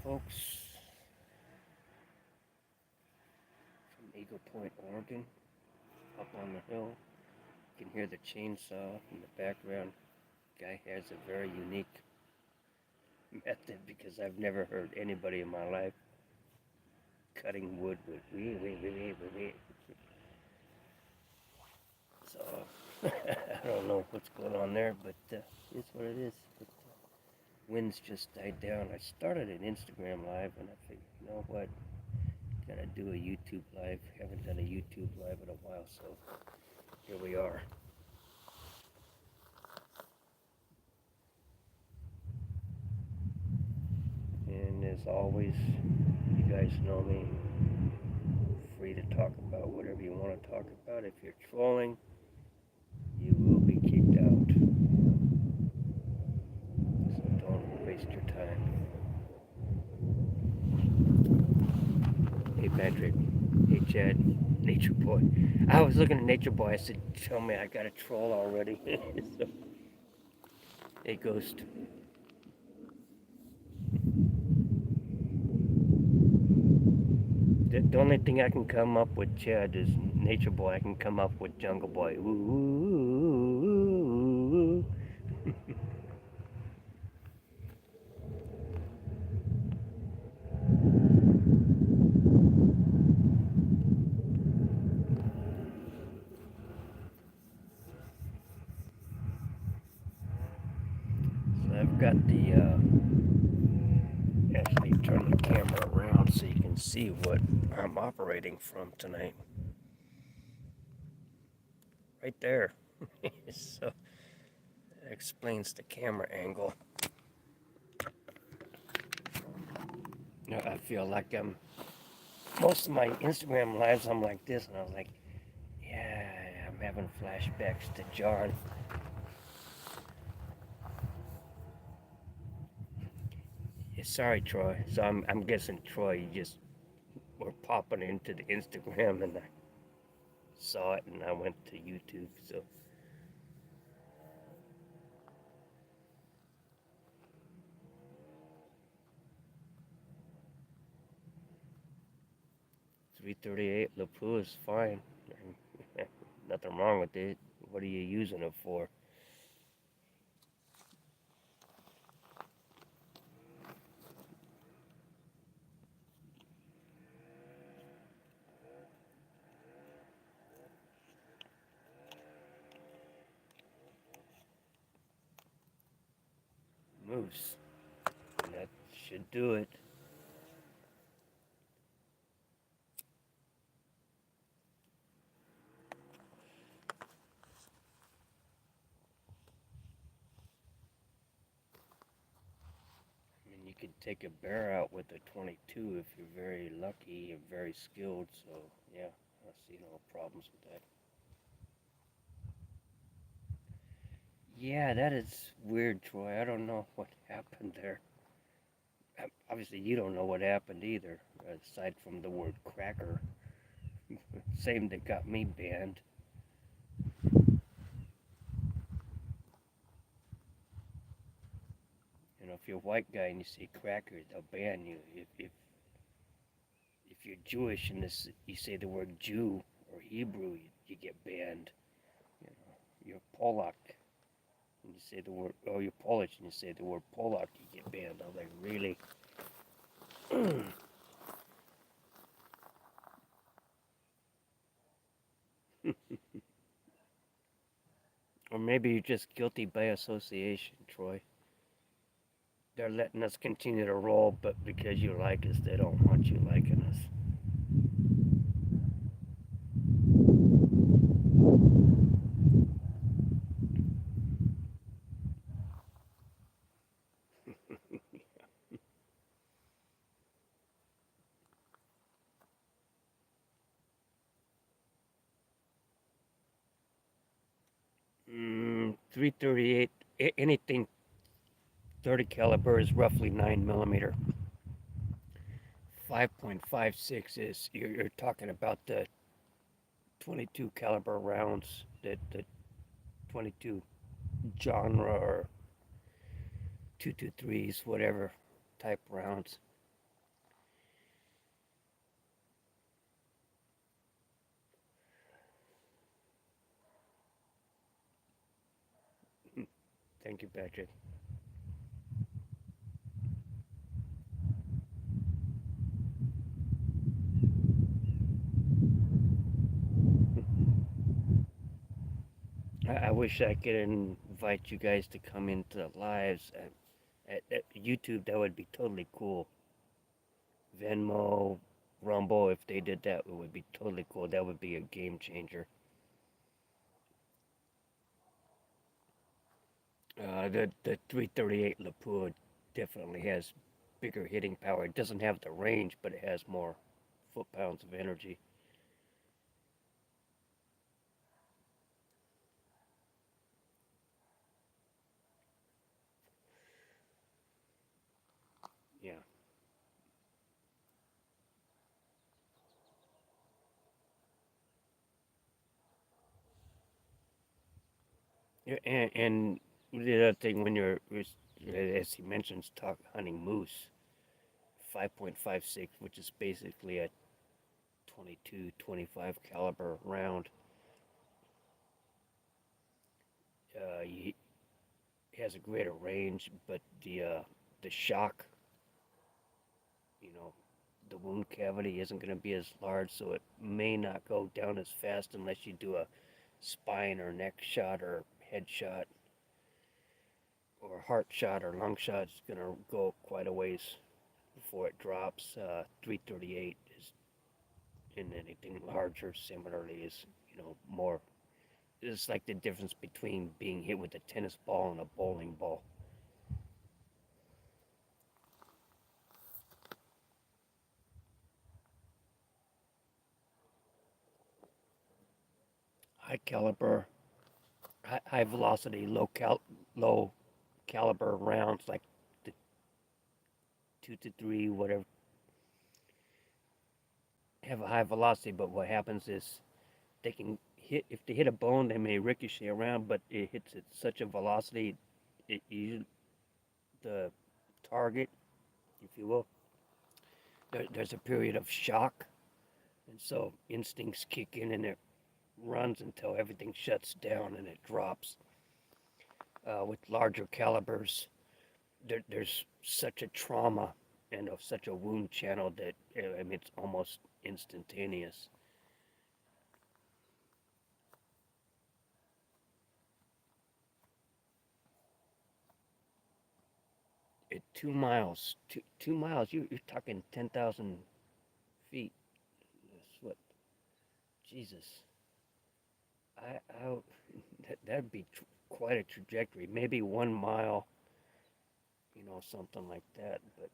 folks, from Eagle Point, Oregon, up on the hill. You can hear the chainsaw in the background. Guy has a very unique method because I've never heard anybody in my life cutting wood with wee. So I don't know what's going on there, but it's what it is. But wind's just died down. I started an Instagram live, and I figured, you know what? Gotta do a YouTube live. Haven't done a YouTube live in a while, so here we are. And as always, you guys know me. Free to talk about whatever you want to talk about. If you're trolling, you will be kicked out. So don't waste your time. Hey Patrick. Hey Chad. Nature Boy. I was looking at Nature Boy. I said, tell me I got a troll already. So, hey Ghost. The only thing I can come up with, Chad, is Nature Boy. I can come up with Jungle Boy. Ooh. So I've got the, actually turn the camera around so you can see what I'm operating from tonight. Right there. So that explains the camera angle. You know, I feel like most of my Instagram lives I'm like this, and I was like, yeah, I'm having flashbacks to John. Yeah, sorry, Troy. So I'm guessing, Troy, you just were popping into the Instagram and I saw it and I went to YouTube. So $338 LaPoo is fine. Nothing wrong with it. What are you using it for? Moose. And that should do it. I mean, you could take a bear out with a 22 if you're very lucky and very skilled. So yeah, I see no problems with that. Yeah, that is weird, Troy. I don't know what happened there. Obviously, you don't know what happened either, aside from the word cracker. Same that got me banned. You know, if you're a white guy and you say cracker, they'll ban you. If you're Jewish and you say the word Jew or Hebrew, you get banned. You know, you're Polak and you say the word, oh, you're Polish and you say the word Polak, you get banned. I was like, really? Or maybe you're just guilty by association, Troy. They're letting us continue to roll, but because you like us, they don't want you liking us. Mm, 338, anything 30 caliber is roughly 9 millimeter. 5.56 is, you're talking about the 22 caliber rounds, the 22 genre or 223s, whatever type rounds. Thank you, Patrick. I wish I could invite you guys to come into the lives at YouTube. That would be totally cool. Venmo, Rumble, if they did that, it would be totally cool. That would be a game changer. The 338 Lapua definitely has bigger hitting power. It doesn't have the range, but it has more foot pounds of energy. Yeah. Yeah, and the other thing when you're, as he mentions, talk hunting moose, 5.56, which is basically a 22, 25 caliber round. He has a greater range, but the shock, you know, the wound cavity isn't going to be as large, so it may not go down as fast unless you do a spine or neck shot or head shot or heart shot or lung shot. It's going to go quite a ways before it drops. 338 is in anything larger. Similarly, is more. It's like the difference between being hit with a tennis ball and a bowling ball. High caliber, high velocity, low caliber rounds like the 2 to 3, whatever, have a high velocity. But what happens is they can hit, if they hit a bone, they may ricochet around, but it hits at such a velocity, the target, if you will, there's a period of shock, and so instincts kick in, and it runs until everything shuts down and it drops. With larger calibers, there's such a trauma and of such a wound channel that I mean it's almost instantaneous. At 2 miles, 2 miles, you're talking 10,000 feet. That's what, Jesus. I that'd be quite a trajectory. Maybe 1 mile, something like that. But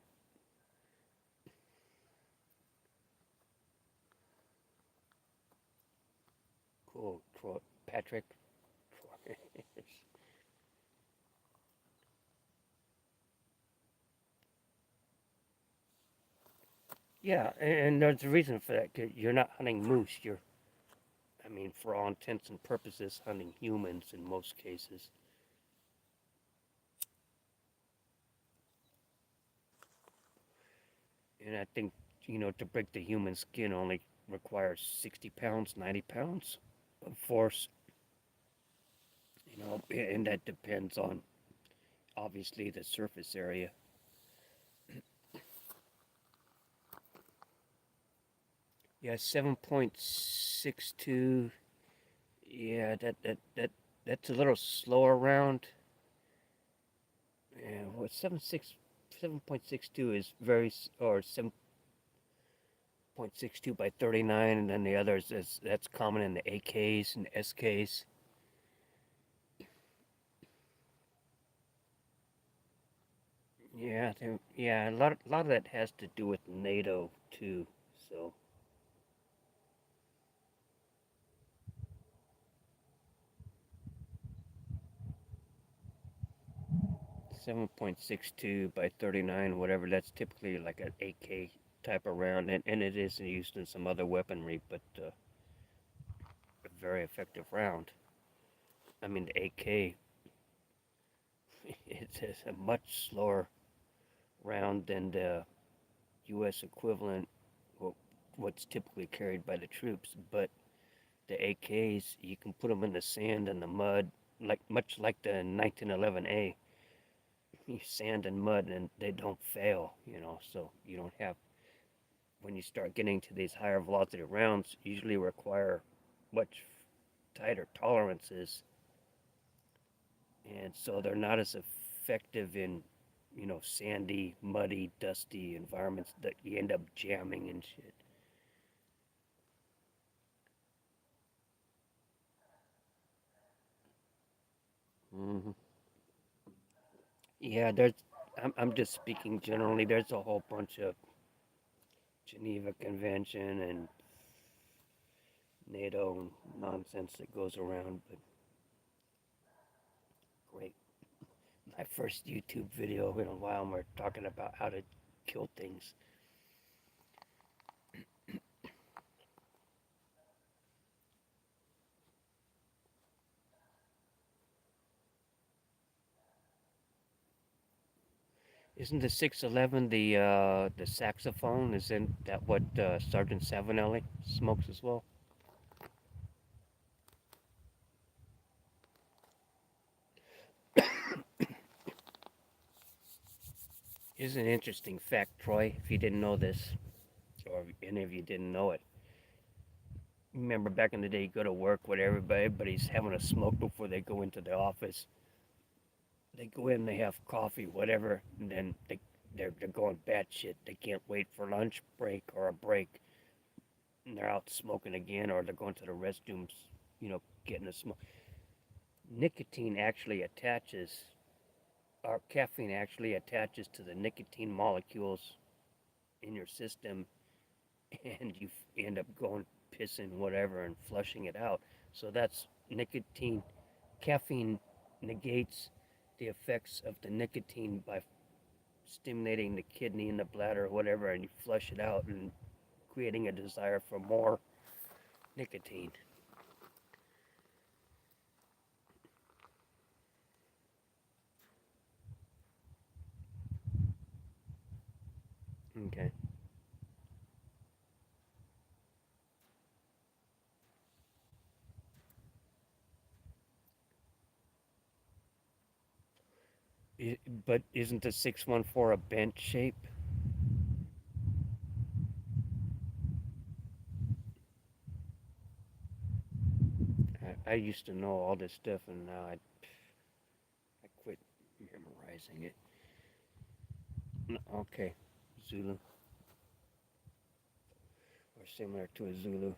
cool, Troy, Patrick. Troy. Yeah, and there's a reason for that. 'Cause you're not hunting moose. I mean, for all intents and purposes, hunting humans in most cases. And I think, to break the human skin only requires 60 pounds, 90 pounds of force, and that depends on obviously the surface area. Yeah, 7.62. Yeah, that's a little slower round. Yeah, what 7.62 is or 7.62 by 39, and then the others that's common in the AKs and SKs. Yeah, a lot of that has to do with NATO too. So 7.62 by 39, whatever. That's typically like an AK type of round, and it is used in some other weaponry, but a very effective round. I mean, the AK it's a much slower round than the U.S. equivalent, what's typically carried by the troops. But the AKs, you can put them in the sand and the mud, like much like the 1911A, sand and mud, and they don't fail, so you don't have, when you start getting to these higher velocity rounds, usually require much tighter tolerances, and so they're not as effective in, sandy, muddy, dusty environments that you end up jamming and shit. Hmm. Yeah, I'm just speaking generally. There's a whole bunch of Geneva Convention and NATO nonsense that goes around, but great. My first YouTube video in a while, we're talking about how to kill things. Isn't the 611 the saxophone? Isn't that what Sergeant Savinelli smokes as well? Here's an interesting fact, Troy, if you didn't know this, or if any of you didn't know it. Remember back in the day, you go to work with everybody, everybody's having a smoke before they go into the office. They go in, they have coffee, whatever, and then they're going batshit. They can't wait for lunch break or a break, and they're out smoking again, or they're going to the restrooms, getting a smoke. Nicotine actually attaches, or caffeine actually attaches to the nicotine molecules in your system, and you end up going pissing whatever and flushing it out. So that's nicotine. Caffeine negates the effects of the nicotine by stimulating the kidney and the bladder or whatever, and you flush it out and creating a desire for more nicotine. Okay. But isn't the 614 a bent shape? I used to know all this stuff, and now I quit memorizing it. Okay, Zulu, or similar to a Zulu.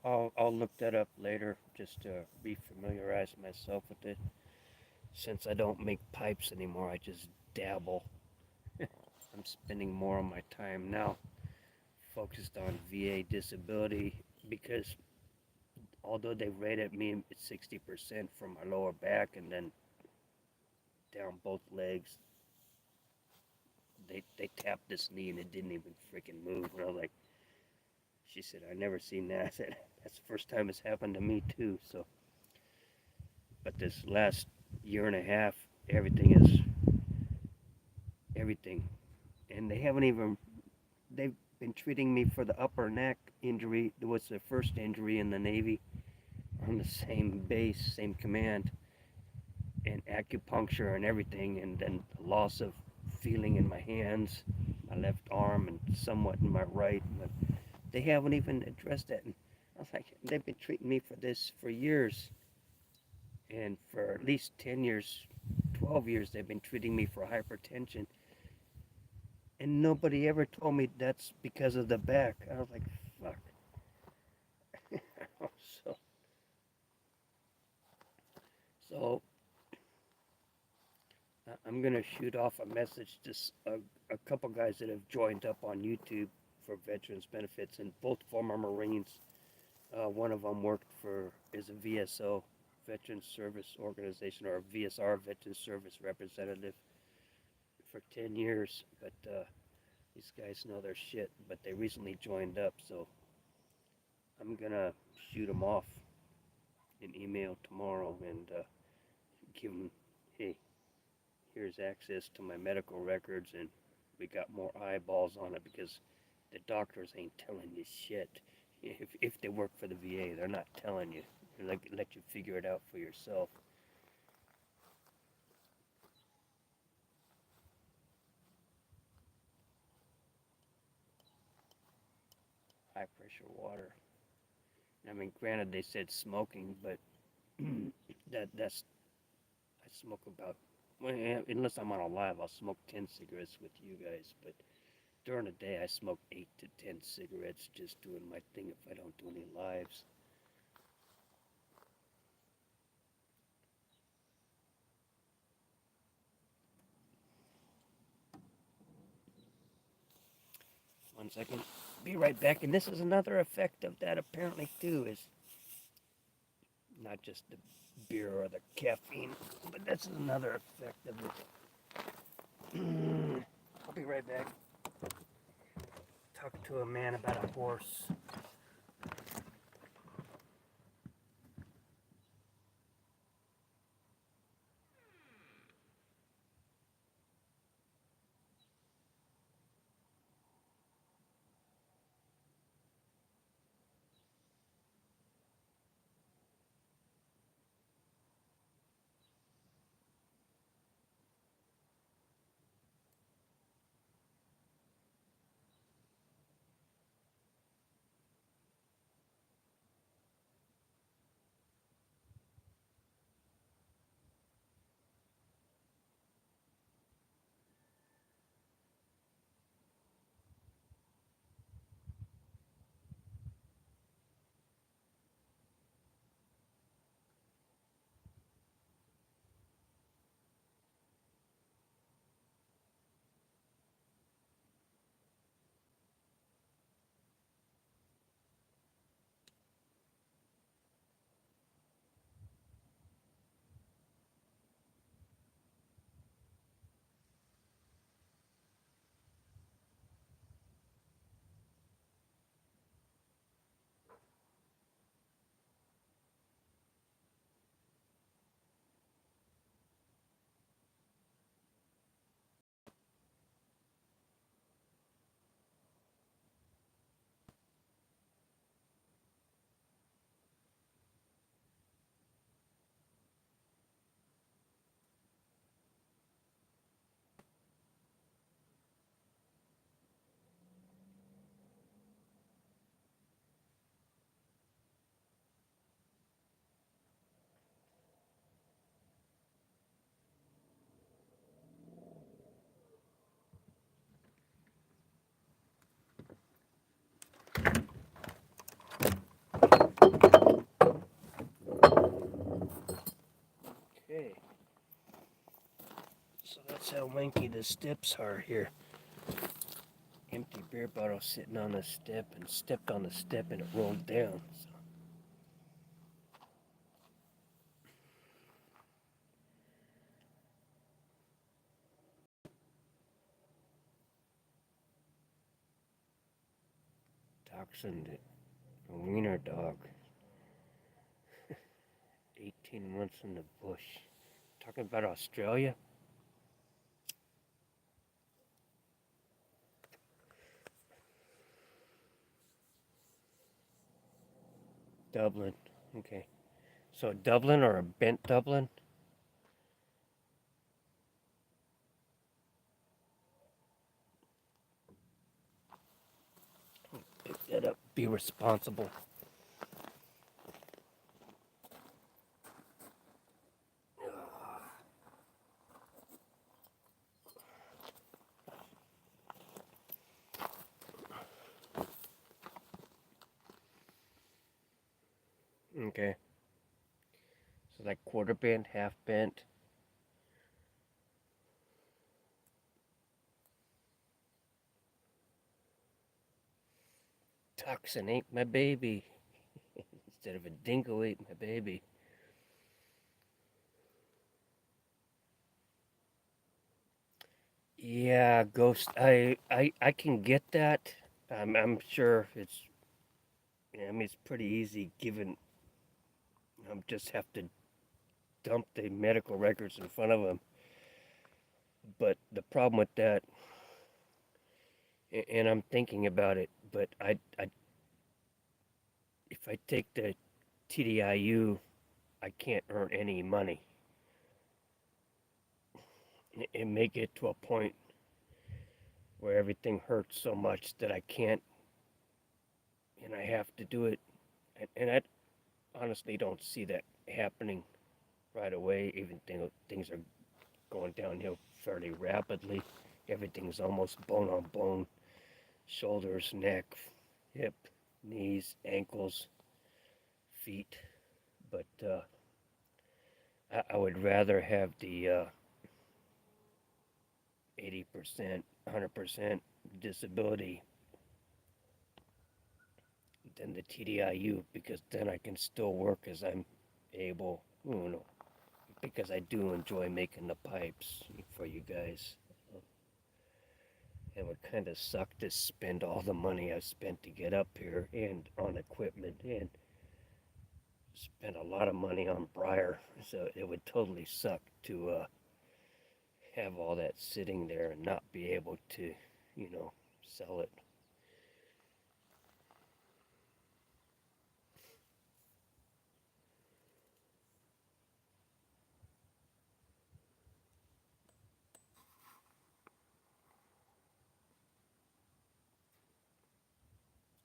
I'll look that up later just to refamiliarize myself with it. Since I don't make pipes anymore, I just dabble. I'm spending more of my time now focused on VA disability because although they rated me at 60% from my lower back and then down both legs, they tapped this knee and it didn't even freaking move. And I was like, she said, I never seen that. I said, that's the first time it's happened to me too. So, but this last year and a half, everything is everything, and they've been treating me for the upper neck injury. It was the first injury in the Navy on the same base, same command, and acupuncture and everything, and then loss of feeling in my hands, my left arm, and somewhat in my right. But they haven't even addressed that. And I was like, they've been treating me for this for years, and for at least 10 years, 12 years, they've been treating me for hypertension. And nobody ever told me that's because of the back. I was like, fuck. so, so I'm gonna shoot off a message to a couple guys that have joined up on YouTube for veterans benefits, and both former Marines. One of them worked for is a VSO, Veterans Service Organization, or a VSR, Veterans Service Representative, for 10 years. But these guys know their shit. But they recently joined up, so I'm gonna shoot them off an email tomorrow and give them, hey, here's access to my medical records, and we got more eyeballs on it because the doctors ain't telling you shit. If they work for the VA, they're not telling you. They let you figure it out for yourself. High pressure water. I mean, granted, they said smoking, but that's I smoke about, well, unless I'm on a live, I'll smoke 10 cigarettes with you guys. But during the day, I smoke 8 to 10 cigarettes just doing my thing if I don't do any lives. One second. Be right back. And this is another effect of that apparently too, is not just the beer or the caffeine, but this is another effect of it. I'll be right back. Talk to a man about a horse. Okay. So that's how wanky the steps are here. Empty beer bottle sitting on the step and stepped on the step and it rolled down. So. Toxin, a wiener dog. 18 months in the bush. Talking about Australia? Dublin. Okay. So a Dublin or a bent Dublin? Pick that up. Be responsible. Okay. So like quarter bent, half bent. Toxin ate my baby. Instead of a dingo ate my baby. Yeah, ghost. I can get that. I'm sure it's. Yeah, I mean, it's pretty easy given. I just have to dump the medical records in front of them. But the problem with that, and I'm thinking about it, but if I take the TDIU, I can't earn any money. It may get to a point where everything hurts so much that I can't, and I have to do it. And I honestly don't see that happening right away. Even things are going downhill fairly rapidly. Everything's almost bone on bone: shoulders, neck, hip, knees, ankles, feet. But I would rather have the 80%, 100% disability than the TDIU, because then I can still work as I'm able, because I do enjoy making the pipes for you guys. It would kind of suck to spend all the money I spent to get up here and on equipment, and spend a lot of money on Briar. So it would totally suck to have all that sitting there and not be able to, sell it.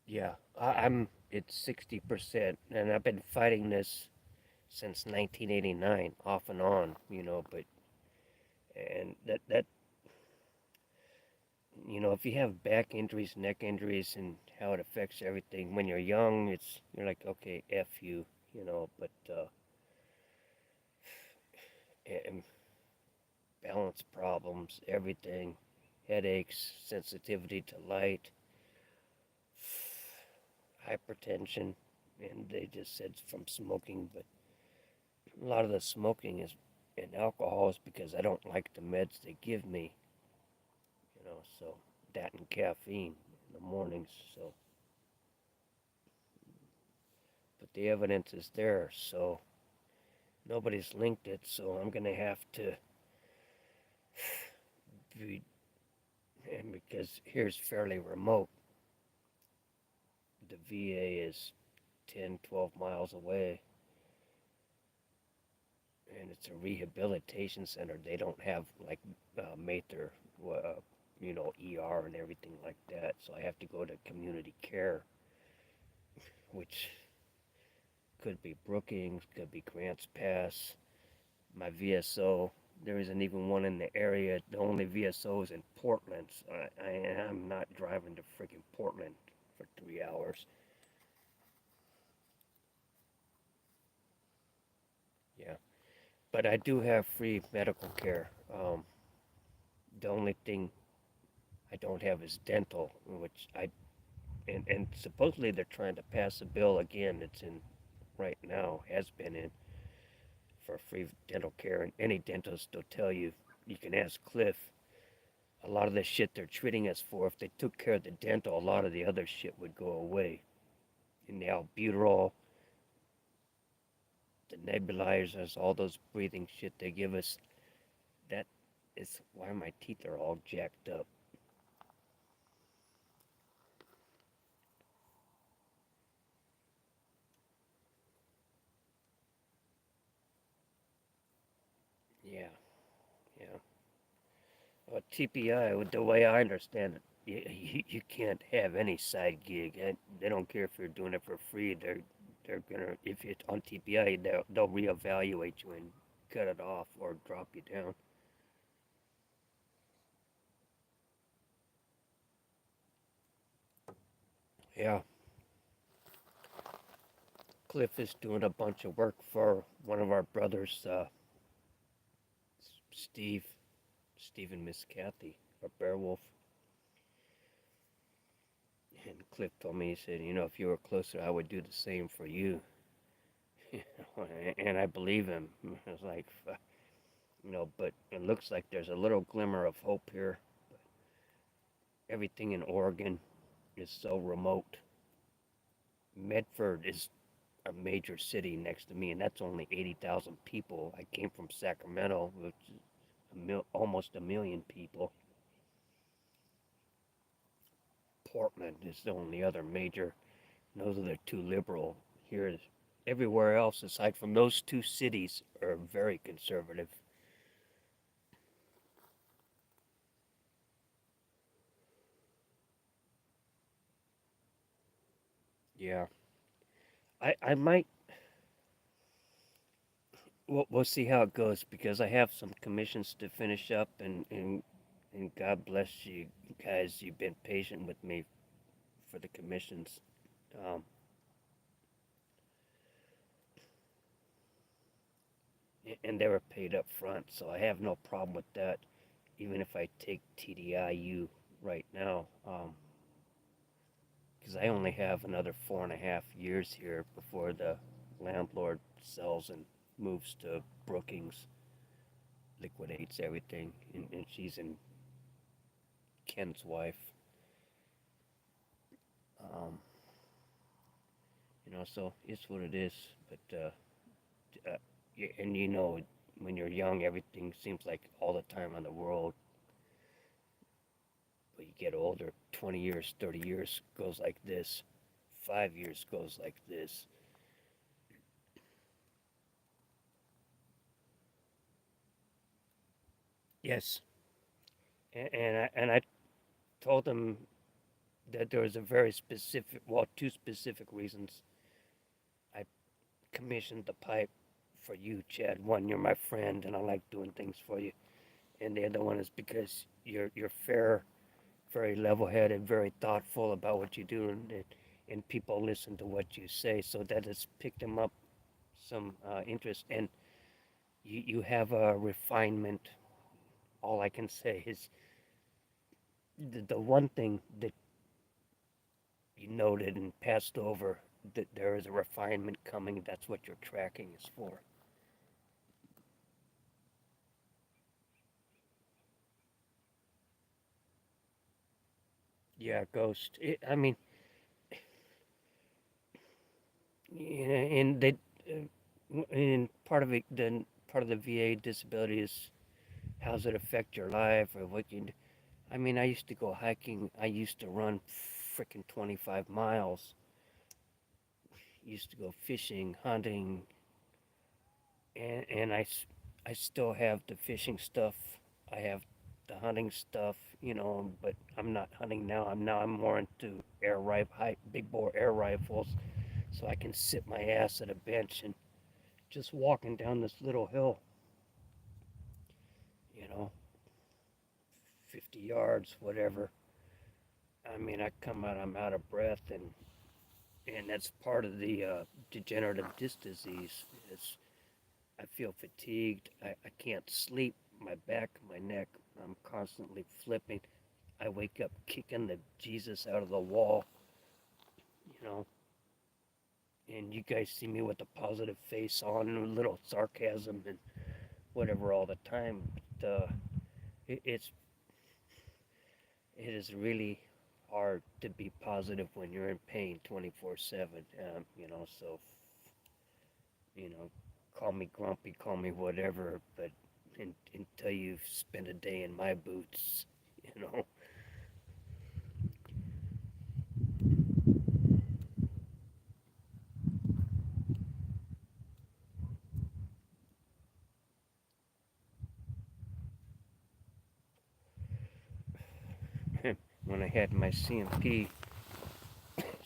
Yeah, I'm it's 60%, and I've been fighting this since 1989, off and on, but and that if you have back injuries, neck injuries, and how it affects everything when you're young, you're like, okay, f you, but and balance problems, everything, headaches, sensitivity to light, hypertension, and they just said from smoking, but a lot of the smoking is and alcohol is because I don't like the meds they give me, so that and caffeine in the mornings, so but the evidence is there, so nobody's linked it, so I'm gonna have to be, and because here's fairly remote, the VA is 10, 12 miles away, and it's a rehabilitation center. They don't have like Mather, ER and everything like that. So I have to go to community care, which could be Brookings, could be Grants Pass. My VSO, there isn't even one in the area. The only VSO is in Portland. So I'm not driving to freaking Portland for 3 hours. Yeah, but I do have free medical care. The only thing I don't have is dental, which and supposedly they're trying to pass a bill again. It's in right now, has been in, for free dental care, and any dentist will tell you. You can ask Cliff. A lot of the shit they're treating us for, if they took care of the dental, a lot of the other shit would go away. And the albuterol, the nebulizers, all those breathing shit they give us, that is why my teeth are all jacked up. Yeah, yeah. TPI, the way I understand it, you can't have any side gig. And they don't care if you're doing it for free. They're gonna, if it's on TPI, they'll reevaluate you and cut it off or drop you down. Yeah, Cliff is doing a bunch of work for one of our brothers, Steve, Steve and Miss Kathy, or Beowulf. And Cliff told me, he said, if you were closer, I would do the same for you. And I believe him. I was like, but it looks like there's a little glimmer of hope here. Everything in Oregon is so remote. Medford is a major city next to me, and that's only 80,000 people. I came from Sacramento, which is almost a million people. Portland is the only other major. Those are the two liberal. Here, everywhere else aside from those two cities are very conservative. Yeah, I might. We'll see how it goes because I have some commissions to finish up, and God bless you guys. You've been patient with me for the commissions. Um, and they were paid up front, so I have no problem with that. Even if I take TDIU right now, because I only have another 4.5 years here before the landlord sells and moves to Brookings, liquidates everything, and she's in Ken's wife. Um, so it's what it is. But and when you're young, everything seems like all the time in the world. But you get older, 20 years, 30 years goes like this, 5 years goes like this. Yes, and I told him that there was a very specific, well, two specific reasons I commissioned the pipe for you, Chad. One, you're my friend, and I like doing things for you, and the other one is because you're fair, very level-headed, very thoughtful about what you do, and people listen to what you say, so that has picked them up some interest, and you have a refinement. All I can say is the one thing that you noted and passed over, that there is a refinement coming. That's what your tracking is for. Yeah, ghost. I mean, yeah, and they, and part of it, then part of the VA disability is how does it affect your life or what you. I mean, I used to go hiking. I used to run freaking 25 miles. Used to go fishing, hunting, and I still have the fishing stuff. I have the hunting stuff, but I'm not hunting now. I'm more into big bore air rifles, so I can sit my ass at a bench and just walking down this little hill, you know, 50 yards, whatever. I mean, I'm out of breath, and that's part of the degenerative disc disease. Is I feel fatigued. I can't sleep. My back, my neck, I'm constantly flipping. I wake up kicking the Jesus out of the wall, you know. And you guys see me with a positive face on and a little sarcasm and whatever all the time. But it, it's it is really hard to be positive when you're in pain 24/7. So call me grumpy, call me whatever, but until you've spent a day in my boots, you know. When I had my CMP,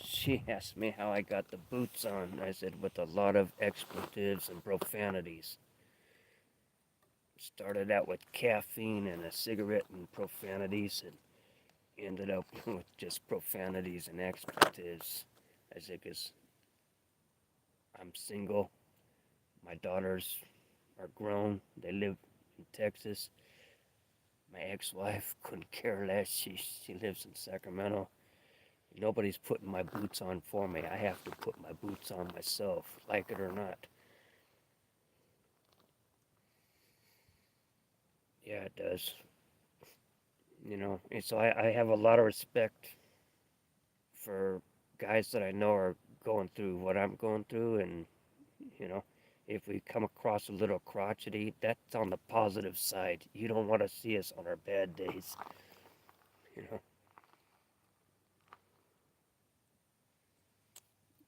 she asked me how I got the boots on. I said, with a lot of expletives and profanities. Started out with caffeine and a cigarette and profanities, and ended up with just profanities and expletives. I said, because I'm single, my daughters are grown, they live in Texas. My ex-wife couldn't care less. She lives in Sacramento. Nobody's putting my boots on for me. I have to put my boots on myself, like it or not. Yeah, it does. And so I have a lot of respect for guys that I know are going through what I'm going through, and you know, if we come across a little crotchety, that's on the positive side. You don't want to see us on our bad days, you know.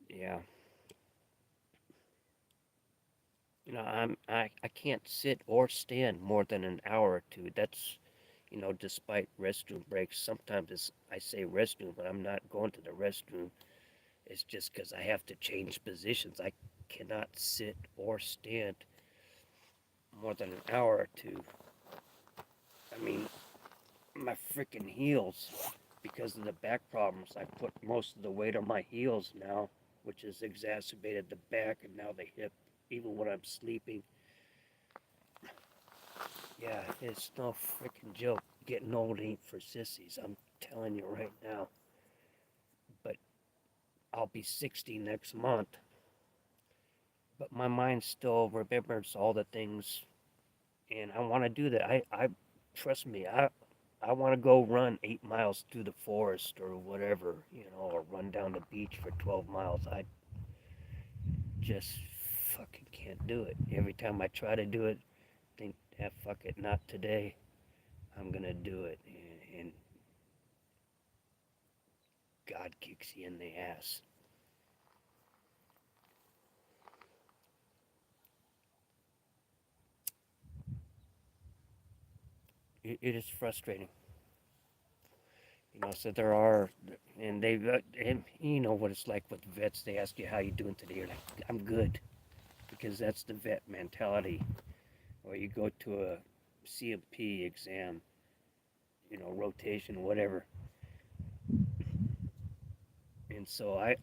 Yeah, I can't sit or stand more than an hour or two. That's despite restroom breaks. Sometimes I say restroom, but I'm not going to the restroom. It's just because I have to change positions. I cannot sit or stand more than an hour or two. I mean, my freaking heels, because of the back problems, I put most of the weight on my heels now, which has exacerbated the back and now the hip, even when I'm sleeping. Yeah, it's no freaking joke. Getting old ain't for sissies. I'm telling you right now. But I'll be 60 next month. But my mind still remembers all the things, and I want to do that. I trust me. I want to go run 8 miles through the forest or whatever, or run down the beach for 12 miles. I just fucking can't do it. Every time I try to do it, think, ah, fuck it, not today. I'm gonna do it, and God kicks you in the ass. It is frustrating, So there are, and and you know what it's like with vets. They ask you how you doing today. You're like, I'm good, because that's the vet mentality. Or you go to a CMP exam, rotation, whatever. And so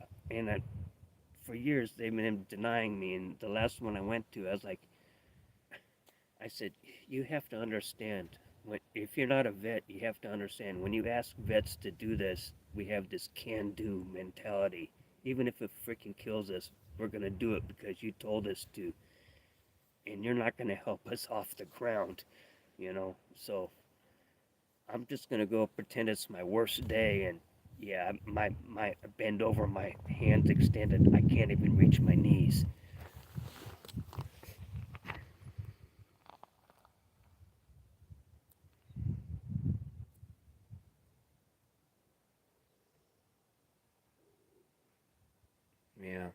for years they've been denying me. And the last one I went to, I said, you have to understand. If you're not a vet, you have to understand. When you ask vets to do this, we have this can-do mentality. Even if it freaking kills us, we're gonna do it because you told us to, and you're not gonna help us off the ground. So I'm just gonna go pretend it's my worst day, and yeah, my bend over, my hands extended. I can't even reach my knees. Yeah,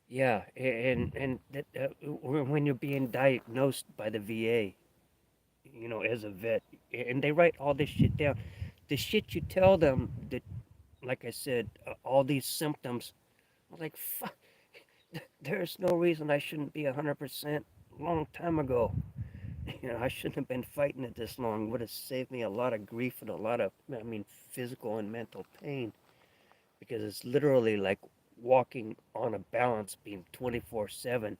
yeah, and that, when you're being diagnosed by the VA, as a vet, and they write all this shit down. The shit you tell them that, like I said, all these symptoms. I was like, fuck. There's no reason I shouldn't be 100% long time ago. I shouldn't have been fighting it this long. It would have saved me a lot of grief and a lot of, physical and mental pain, because it's literally like walking on a balance beam 24/7.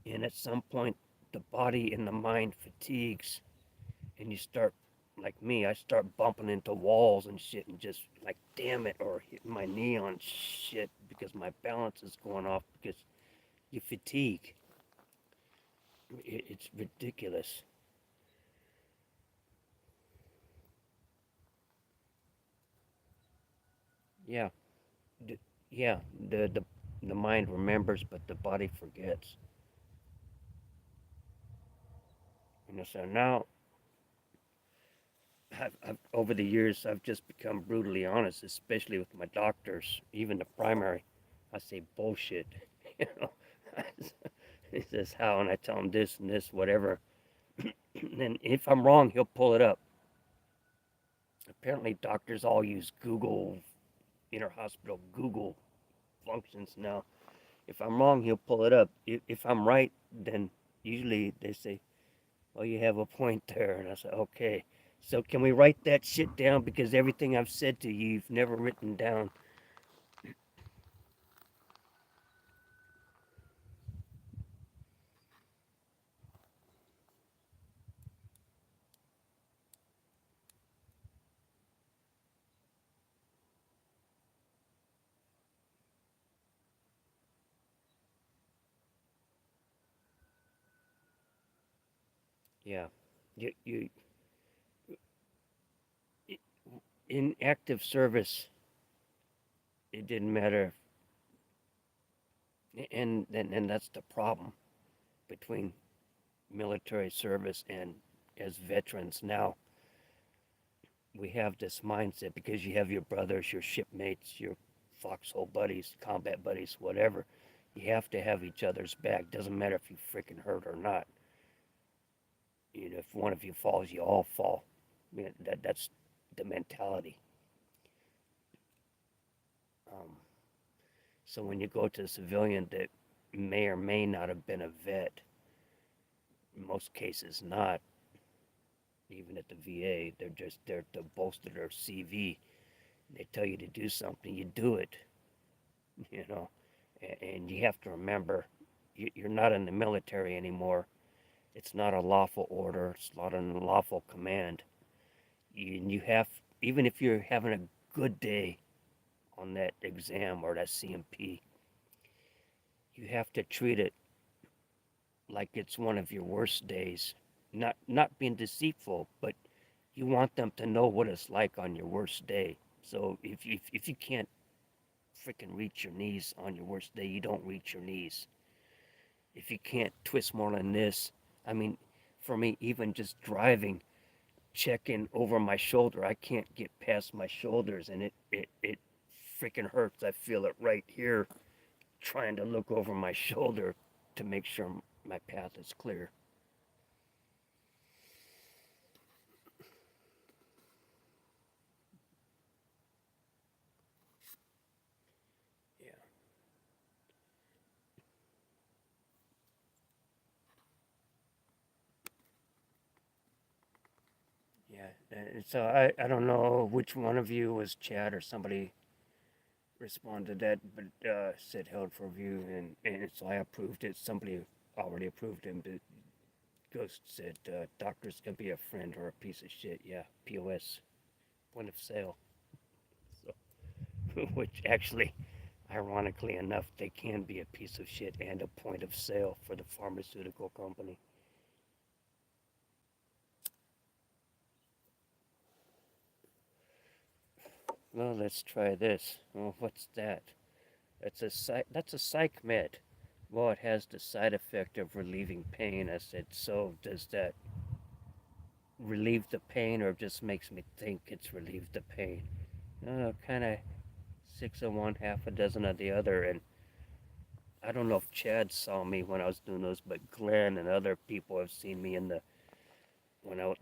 And at some point, the body and the mind fatigues, and you start, like me, I start bumping into walls and shit and just like, damn it, or hitting my knee on shit because my balance is going off because you fatigue. It's ridiculous. Yeah, the, yeah. The mind remembers, but the body forgets. So now, over the years, I've just become brutally honest, especially with my doctors, even the primary. I say bullshit. You know, he says how, and I tell him this and this, whatever. And if I'm wrong, he'll pull it up. Apparently, doctors all use Google, inter-hospital Google functions now. If I'm wrong, he'll pull it up. If I'm right, then usually they say, well, you have a point there. And I say, okay. So can we write that shit down? Because everything I've said to you, you've never written down. Yeah. You in active service, it didn't matter. And that's the problem between military service and as veterans now. We have this mindset because you have your brothers, your shipmates, your foxhole buddies, combat buddies, whatever. You have to have each other's back. Doesn't matter if you freaking hurt or not. You know, if one of you falls, you all fall. I mean, that's the mentality. Um, so when you go to a civilian that may or may not have been a vet, in most cases not, even at the VA, they're just there to bolster their CV. They tell you to do something, you do it, you know. And you have to remember, you're not in the military anymore. It's not a lawful order. It's not a lawful command. You have, even if you're having a good day on that exam or that CMP, you have to treat it like it's one of your worst days. Not being deceitful, but you want them to know what it's like on your worst day. So if you can't freaking reach your knees on your worst day, you don't reach your knees. If you can't twist more than this, I mean, for me, even just driving, checking over my shoulder, I can't get past my shoulders, and it freaking hurts. I feel it right here, trying to look over my shoulder to make sure my path is clear. Yeah. Yeah, and so I don't know which one of you was Chad or somebody responded to that, but said held for review, and so I approved it. Somebody already approved him, but Ghost said doctors can be a friend or a piece of shit. Yeah, POS, point of sale. So, which actually, ironically enough, they can be a piece of shit and a point of sale for the pharmaceutical company. Well, let's try this. Oh, what's that? That's a psych med. Well, it has the side effect of relieving pain. I said, so does that relieve the pain or just makes me think it's relieved the pain? No, kind of six of one, half a dozen of the other. And I don't know if Chad saw me when I was doing those, but Glenn and other people have seen me in the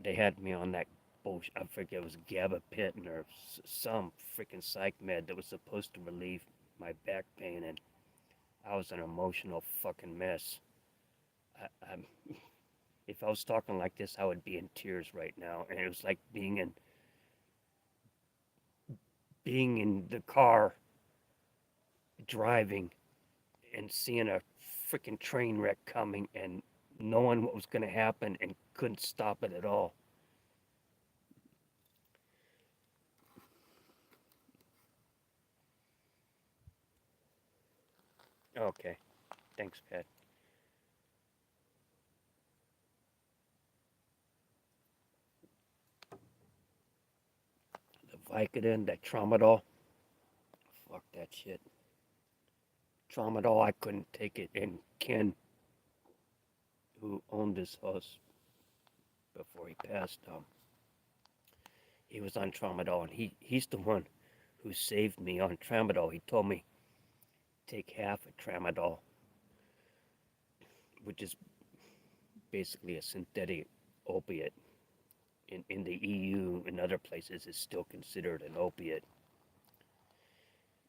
they had me on that bullshit. I forget it was gabapentin or some freaking psych med that was supposed to relieve my back pain, and I was an emotional fucking mess. I'm if I was talking like this, I would be in tears right now. And it was like being in the car driving and seeing a freaking train wreck coming and knowing what was going to happen and couldn't stop it at all. Okay, thanks, Pat. The Vicodin, that Tramadol, fuck that shit. Tramadol, I couldn't take it. And Ken, who owned this house before he passed, he was on Tramadol, and he's the one who saved me on Tramadol. He told me take half a Tramadol, which is basically a synthetic opiate. In the EU and other places, is still considered an opiate.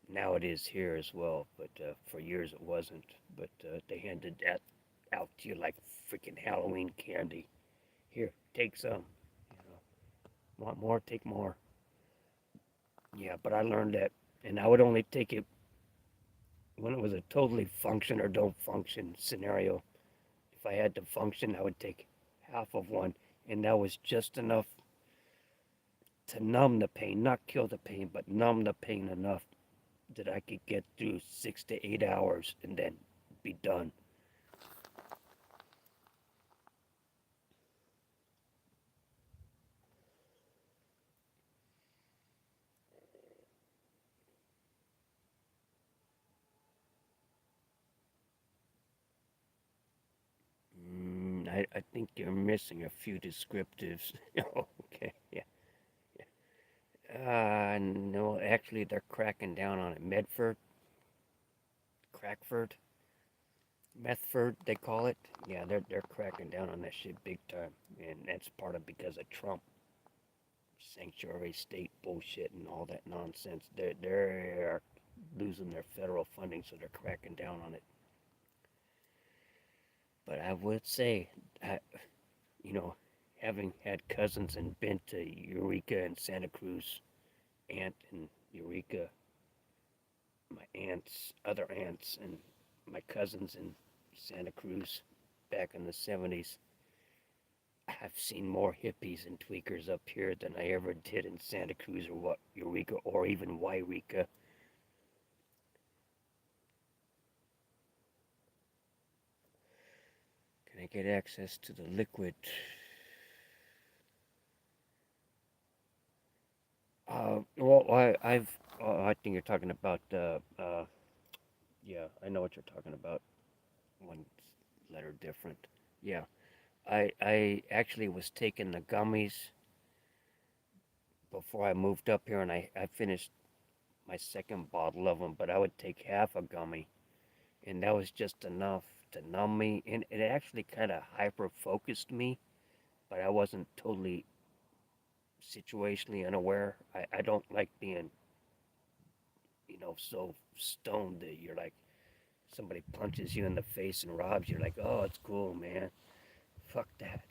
Now it is here as well, but for years it wasn't. But they handed that out to you like freaking Halloween candy. Here, take some. You know, want more? Take more. Yeah, but I learned that, and I would only take it when it was a totally function or don't function scenario. If I had to function, I would take half of one, and that was just enough to numb the pain, not kill the pain, but numb the pain enough that I could get through 6 to 8 hours and then be done. you're missing a few descriptives. Okay, yeah. No, actually, they're cracking down on it. Medford, Crackford, Methford, they call it. Yeah, they're cracking down on that shit big time, and that's part of because of Trump sanctuary state bullshit and all that nonsense. They're losing their federal funding, so they're cracking down on it. But I would say, I, you know, having had cousins and been to Eureka and Santa Cruz, aunt in Eureka, my aunts, other aunts, and my cousins in Santa Cruz back in the 70s, I've seen more hippies and tweakers up here than I ever did in Santa Cruz or what Eureka or even Wairika. Can I get access to the liquid? Well, I think you're talking about, yeah, I know what you're talking about. One letter different. Yeah, I actually was taking the gummies before I moved up here, and I finished my second bottle of them, but I would take half a gummy, and that was just enough to numb me, and it actually kind of hyper focused me, but I wasn't totally situationally unaware. I don't like being, so stoned that you're like, somebody punches you in the face and robs you, like, oh, it's cool, man. Fuck that.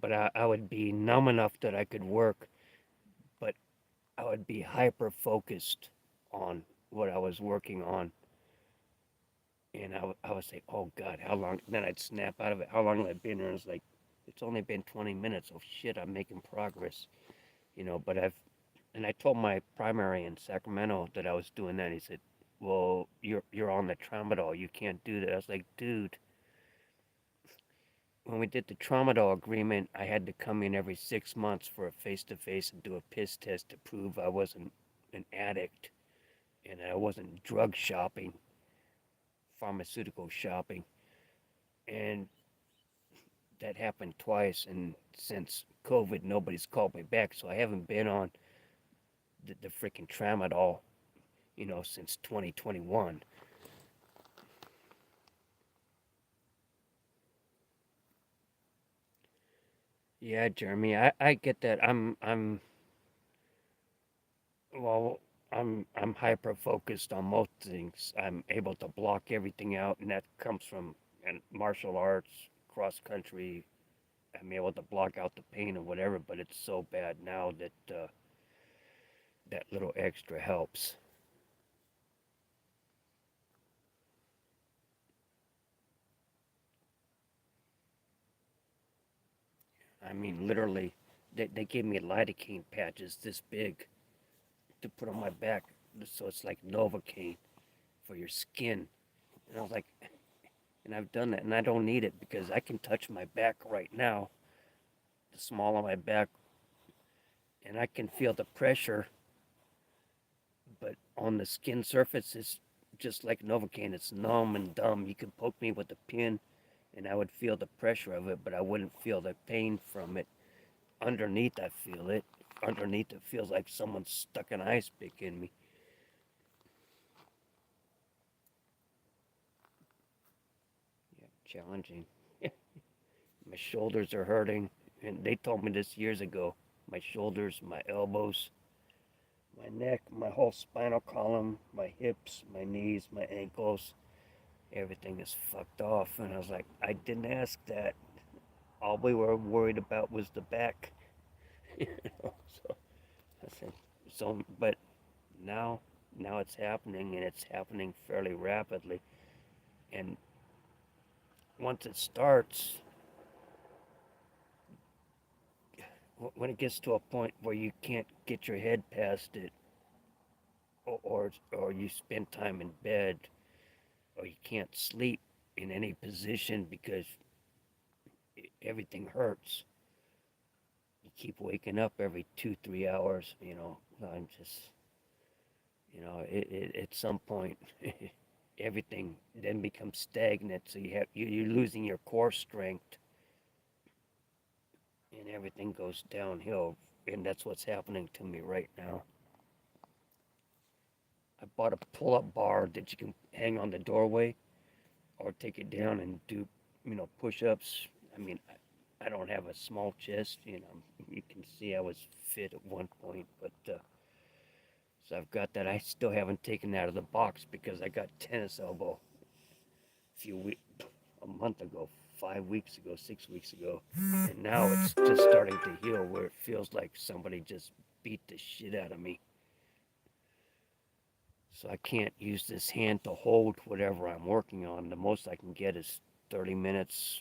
But I would be numb enough that I could work, but I would be hyper focused on what I was working on. And I would say, oh God, how long? Then I'd snap out of it. How long have I been here? And it's like, it's only been 20 minutes. Oh shit, I'm making progress. But and I told my primary in Sacramento that I was doing that. He said, well, you're on the tramadol. You can't do that. I was like, dude, when we did the tramadol agreement, I had to come in every 6 months for a face to face and do a piss test to prove I wasn't an addict and I wasn't drug shopping, pharmaceutical shopping. And that happened twice. And since COVID, nobody's called me back. So I haven't been on the freaking tramadol, since 2021. Yeah, Jeremy, I get that. Well, I'm hyper focused on most things. I'm able to block everything out, and that comes from martial arts, cross country. I'm able to block out the pain or whatever, but it's so bad now that that little extra helps. I mean, literally, they gave me lidocaine patches this big to put on my back, so it's like Novocaine for your skin. And I was like, and I've done that, and I don't need it because I can touch my back right now, the small of my back, and I can feel the pressure, but on the skin surface, it's just like Novocaine. It's numb and dumb. You could poke me with a pin, and I would feel the pressure of it, but I wouldn't feel the pain from it. Underneath, I feel it. Underneath, it feels like someone stuck an ice pick in me. Yeah, challenging. My shoulders are hurting, and they told me this years ago. My shoulders, my elbows, my neck, my whole spinal column, my hips, my knees, my ankles, everything is fucked off. And I was like, I didn't ask that. All we were worried about was the back. So I said, but now, now it's happening, and it's happening fairly rapidly. And once it starts, when it gets to a point where you can't get your head past it, or you spend time in bed, or you can't sleep in any position because everything hurts. You keep waking up every 2, 3 hours. I'm just, at some point, everything then becomes stagnant. So you're losing your core strength, and everything goes downhill. And that's what's happening to me right now. I bought a pull-up bar that you can hang on the doorway or take it down and do, push-ups. I mean, I don't have a small chest. You can see I was fit at one point, but so I've got that. I still haven't taken it out of the box because I got tennis elbow a month ago, 5 weeks ago, 6 weeks ago, and now it's just starting to heal where it feels like somebody just beat the shit out of me. So I can't use this hand to hold whatever I'm working on. The most I can get is 30 minutes,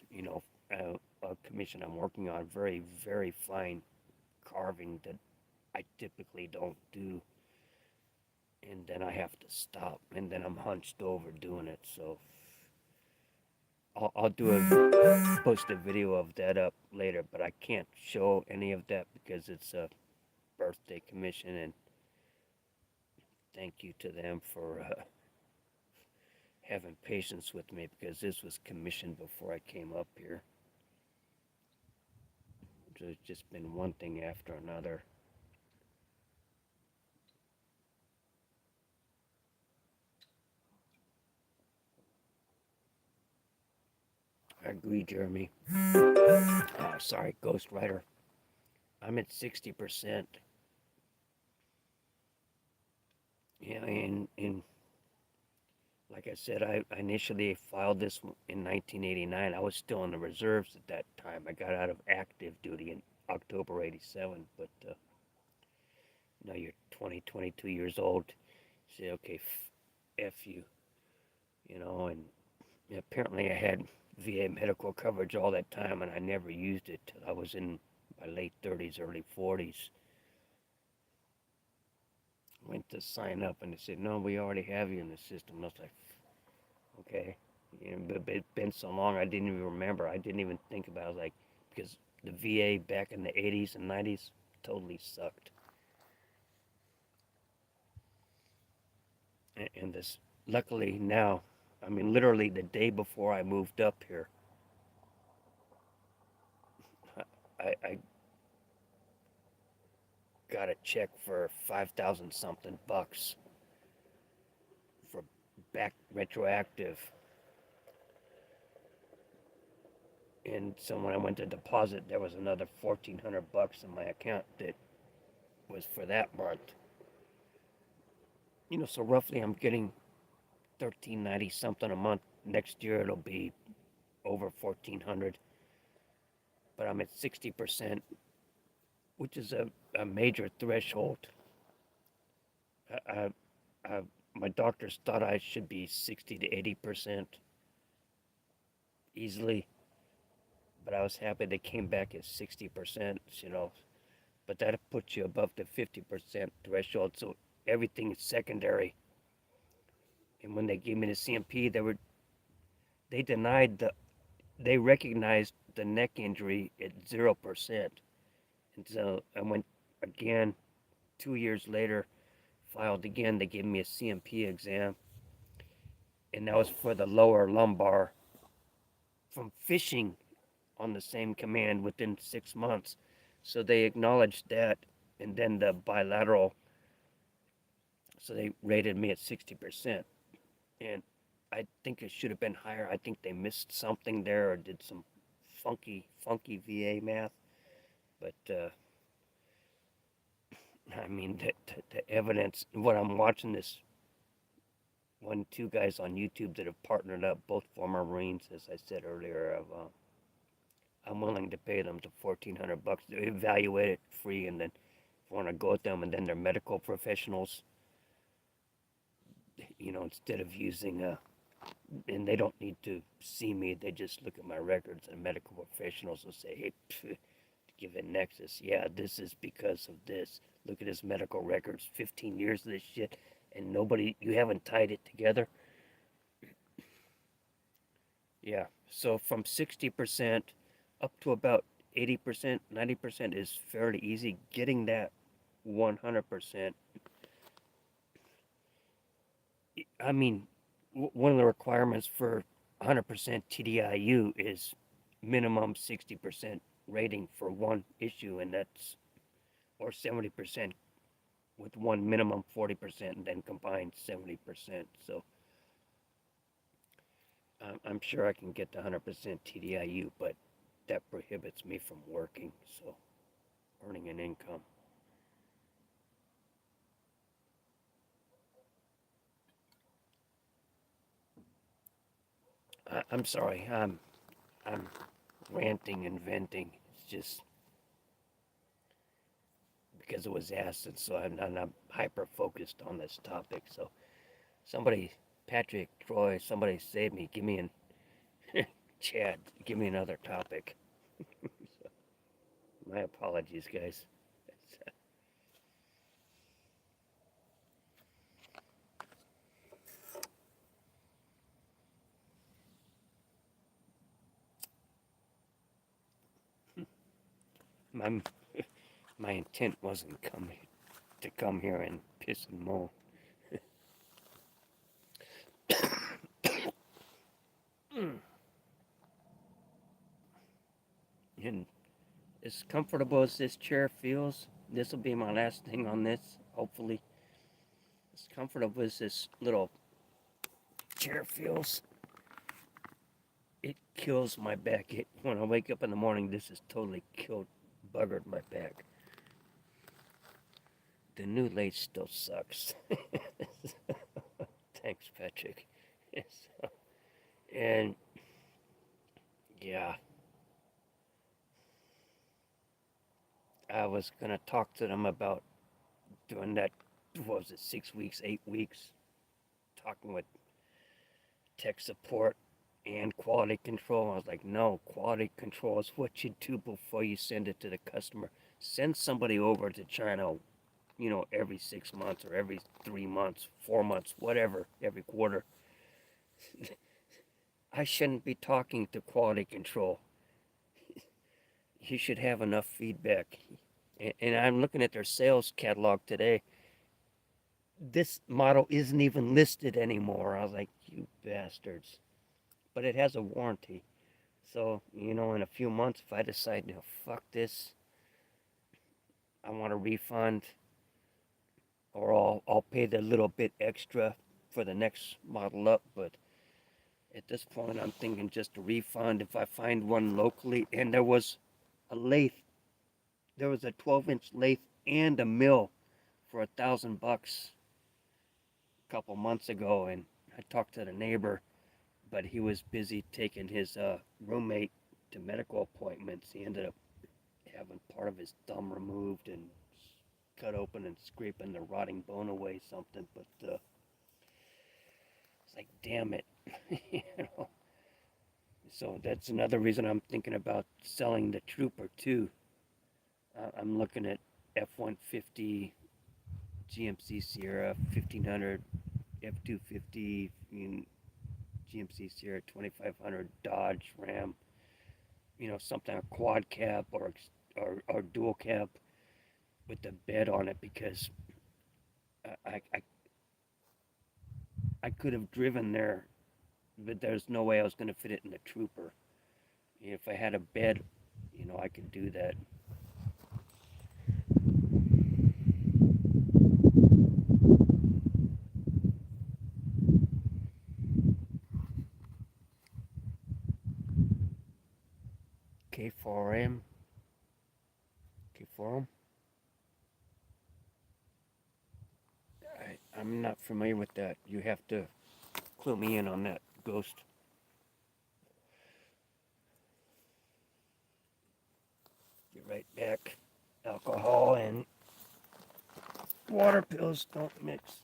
a commission I'm working on, very, very fine carving that I typically don't do. And then I have to stop, and then I'm hunched over doing it. So I'll post a video of that up later, but I can't show any of that because it's a birthday commission, and thank you to them for having patience with me because this was commissioned before I came up here. So it's just been one thing after another. I agree, Jeremy. Sorry, Ghost Rider. I'm at 60%. Yeah, and like I said, I initially filed this in 1989. I was still in the reserves at that time. I got out of active duty in October 87, but now you're 20, 22 years old. You say, okay, F you, and apparently I had VA medical coverage all that time, and I never used it till I was in my late 30s, early 40s. Went to sign up, and they said, no, we already have you in the system. And I was like, okay. But it's been so long, I didn't even remember. I didn't even think about it. I was like, because the VA back in the 80s and 90s totally sucked. And this, luckily now, I mean, literally the day before I moved up here, I got a check for 5,000 something bucks for back retroactive. And so when I went to deposit, there was another 1,400 bucks in my account that was for that month. So roughly I'm getting 1,390 something a month. Next year it'll be over 1,400, but I'm at 60%, which is a major threshold. I, I, my doctors thought I should be 60 to 80% easily, but I was happy they came back at 60%. But that puts you above the 50% threshold, so everything is secondary. And when they gave me the CMP, they denied they recognized the neck injury at 0%. And so I went again 2 years later, filed again. They gave me a CMP exam, and that was for the lower lumbar from fishing on the same command within 6 months. So they acknowledged that, and then the bilateral, so they rated me at 60%. And I think it should have been higher. I think they missed something there or did some funky VA math. But I mean, the evidence, what I'm watching this two guys on YouTube that have partnered up, both former Marines, as I said earlier, I'm willing to pay them to 1,400 bucks to evaluate it free, and then if I want to go with them, and then they're medical professionals, instead of using and they don't need to see me, they just look at my records, and medical professionals will say, hey, give it Nexus. Yeah, this is because of this. Look at his medical records, 15 years of this shit, and you haven't tied it together. Yeah, so from 60% up to about 80%, 90% is fairly easy. Getting that 100%, I mean, one of the requirements for 100% TDIU is minimum 60% rating for one issue, and that's or 70% with one minimum 40%, and then combined 70%. So I'm sure I can get to 100% TDIU, but that prohibits me from working, so earning an income. I'm sorry. I'm ranting and venting. It's just because it was acid, so I'm hyper focused on this topic. So somebody, Patrick, Troy, somebody save me. Give me an Chad. Give me another topic. So, my apologies, guys. My my intent wasn't come here and piss and moan. And as comfortable as this chair feels, this will be my last thing on this. Hopefully, as comfortable as this little chair feels, it kills my back. When I wake up in the morning, this has totally buggered my back. The new lathe still sucks. Thanks, Patrick. And yeah, I was gonna talk to them about doing that. What was it, 6 weeks, 8 weeks? Talking with tech support and quality control. I was like, no, quality control is what you do before you send it to the customer. Send somebody over to China, every 6 months or every 3 months, 4 months, whatever, every quarter. I shouldn't be talking to quality control. You should have enough feedback. And I'm looking at their sales catalog today. This model isn't even listed anymore. I was like, you bastards. But it has a warranty. So, in a few months, if I decide to fuck this, I want a refund, or I'll pay the little bit extra for the next model up. But at this point, I'm thinking just a refund if I find one locally. And a lathe, there was a 12-inch lathe and a mill for $1,000 a couple months ago, and I talked to the neighbor, but he was busy taking his roommate to medical appointments. He ended up having part of his thumb removed and cut open and scraping the rotting bone away, something. But it's like, damn it, you know. So that's another reason I'm thinking about selling the Trooper too. I'm looking at F-150, GMC Sierra 1500, F-250, GMC Sierra 2500, Dodge Ram, something a quad cab or dual cab with the bed on it, because I, I I could have driven there, but there's no way I was going to fit it in the Trooper. If I had a bed, I could do that. K4M, K4M. I'm not familiar with that. You have to clue me in on that, Ghost. Be right back. Alcohol and water pills don't mix.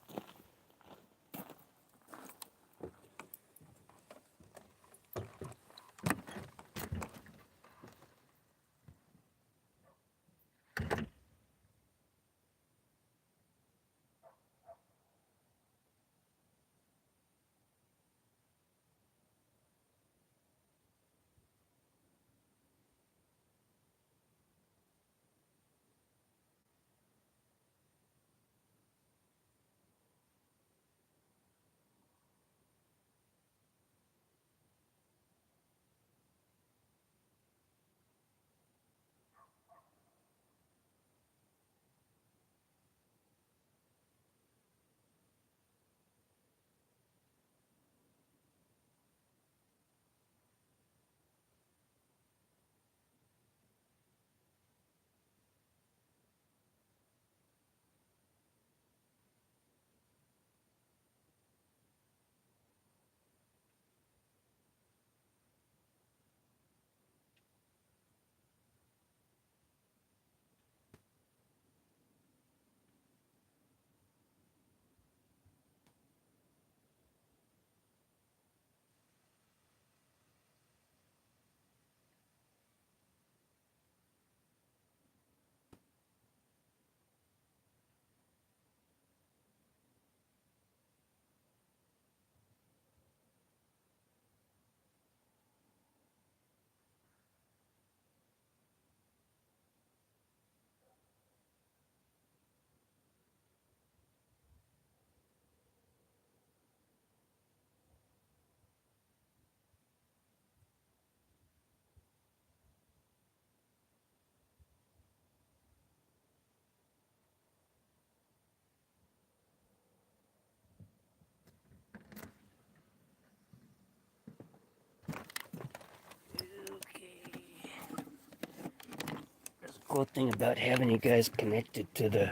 cool thing about having you guys connected to the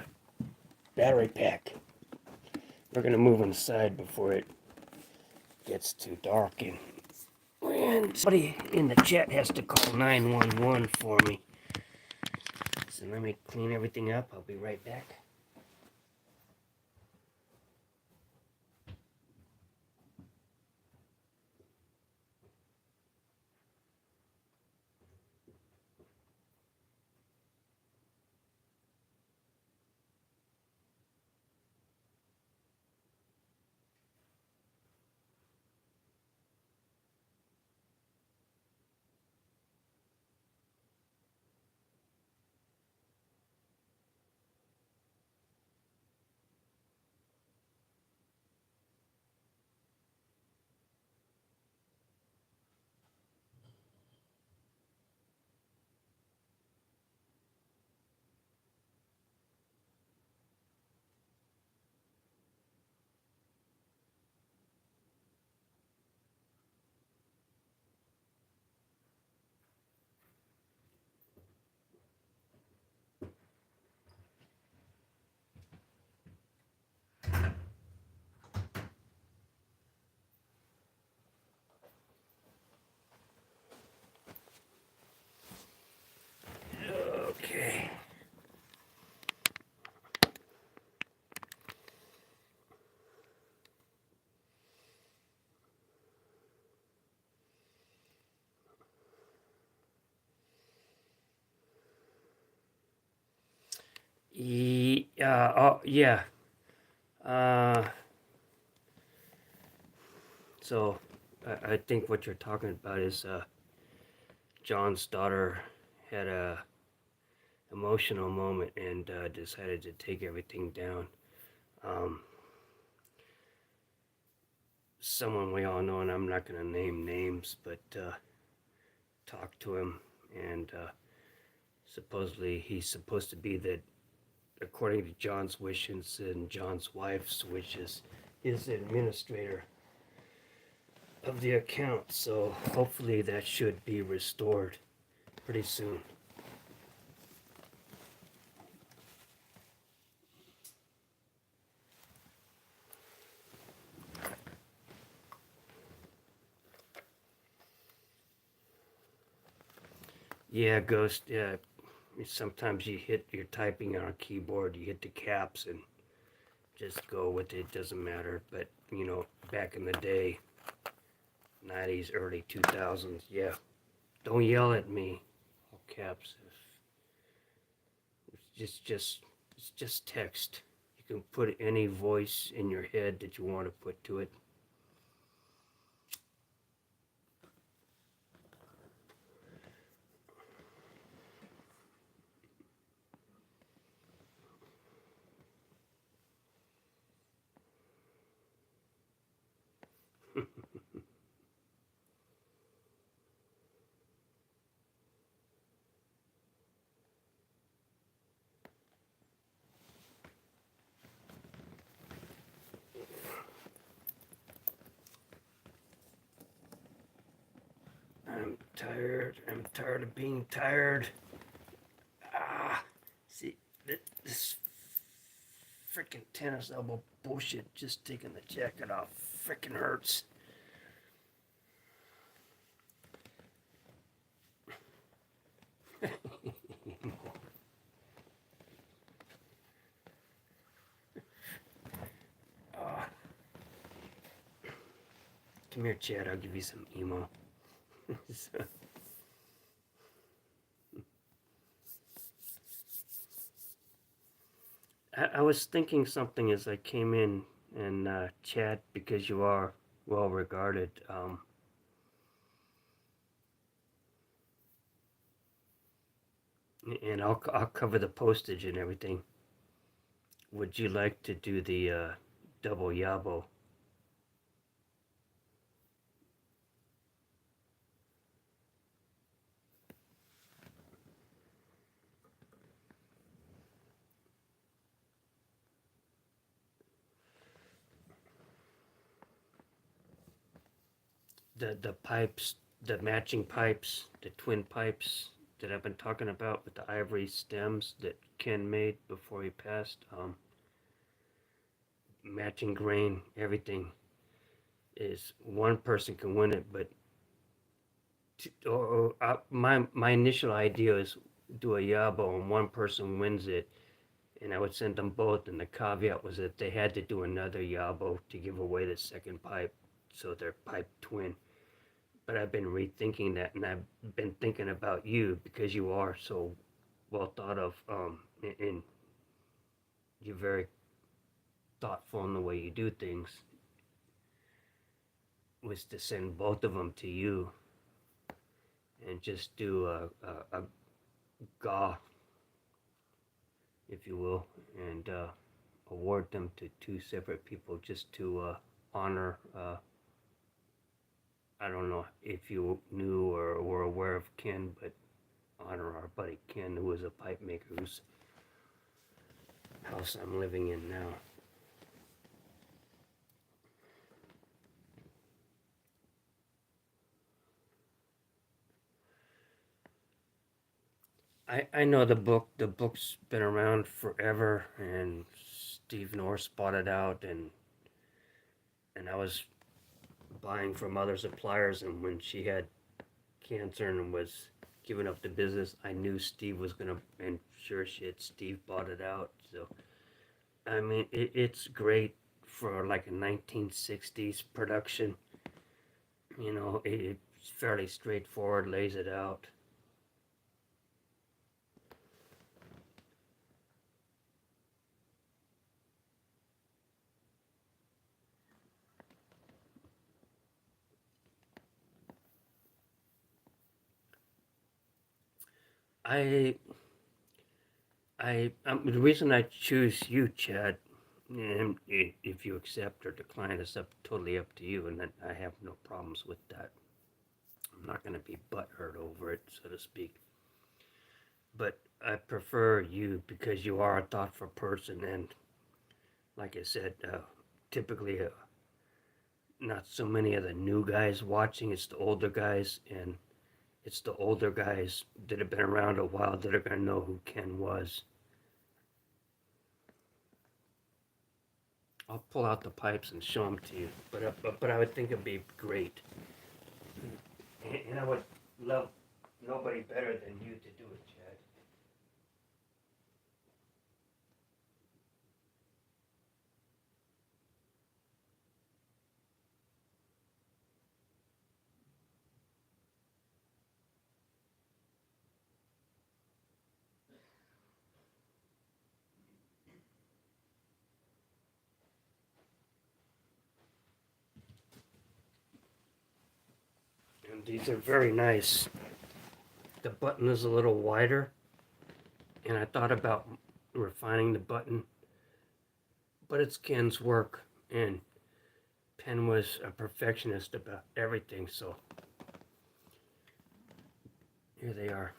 battery pack. We're gonna move inside before it gets too dark, and somebody in the chat has to call 911 for me. So let me clean everything up. I'll be right back. Okay. Yeah. Uh, so I think what you're talking about is John's daughter had a emotional moment and decided to take everything down. Um, Someone we all know, and I'm not going to name names, but talked to him, and supposedly he's supposed to be the, according to John's wishes and John's wife's wishes, is the administrator of the account. So hopefully that should be restored pretty soon. Yeah, Ghost. Yeah, sometimes you're typing on a keyboard, you hit the caps and just go with it. Doesn't matter. But back in the day, 90s, early 2000s. Yeah, don't yell at me. All caps. It's just text. You can put any voice in your head that you want to put to it. I'm tired. I'm tired of being tired. See, this freaking tennis elbow bullshit just taking the jacket off freaking hurts. Come here, Chad. I'll give you some emo. I was thinking something as I came in and Chad, because you are well regarded. And I'll cover the postage and everything. Would you like to do the double yabo? The pipes, the matching pipes, the twin pipes. that I've been talking about with the ivory stems that Ken made before he passed. Matching grain, everything is one person can win it, but my initial idea is do a yabo and one person wins it, and I would send them both. And the caveat was that they had to do another yabo to give away the second pipe, so they're pipe twin. But I've been rethinking that, and I've been thinking about you because you are so well thought of, and you're very thoughtful in the way you do things. Was to send both of them to you and just do a gaw, if you will, and award them to two separate people just to honor. I don't know if you knew or were aware of Ken, but honor our buddy Ken, who was a pipe maker whose house I'm living in now. I know the book. The book's been around forever, and Steve Norris bought it out, and I was buying from other suppliers. And when she had cancer and was giving up the business, I knew Steve was gonna. And sure shit, Steve bought it out. So I mean, it's great for like a 1960s production. You know, it's fairly straightforward. Lays it out. I the reason I choose you, Chad, and if you accept or decline, it's totally up to you, and I have no problems with that. I'm not going to be butthurt over it, so to speak. But I prefer you because you are a thoughtful person, and like I said, typically not so many of the new guys watching. It's the older guys, and it's the older guys that have been around a while that are going to know who Ken was. I'll pull out the pipes and show them to you, but I would think it'd be great, and I would love nobody better than you to do it, Chad. And these are very nice. The button is a little wider, and I thought about refining the button, but it's Ken's work, and Penn was a perfectionist about everything, so here they are.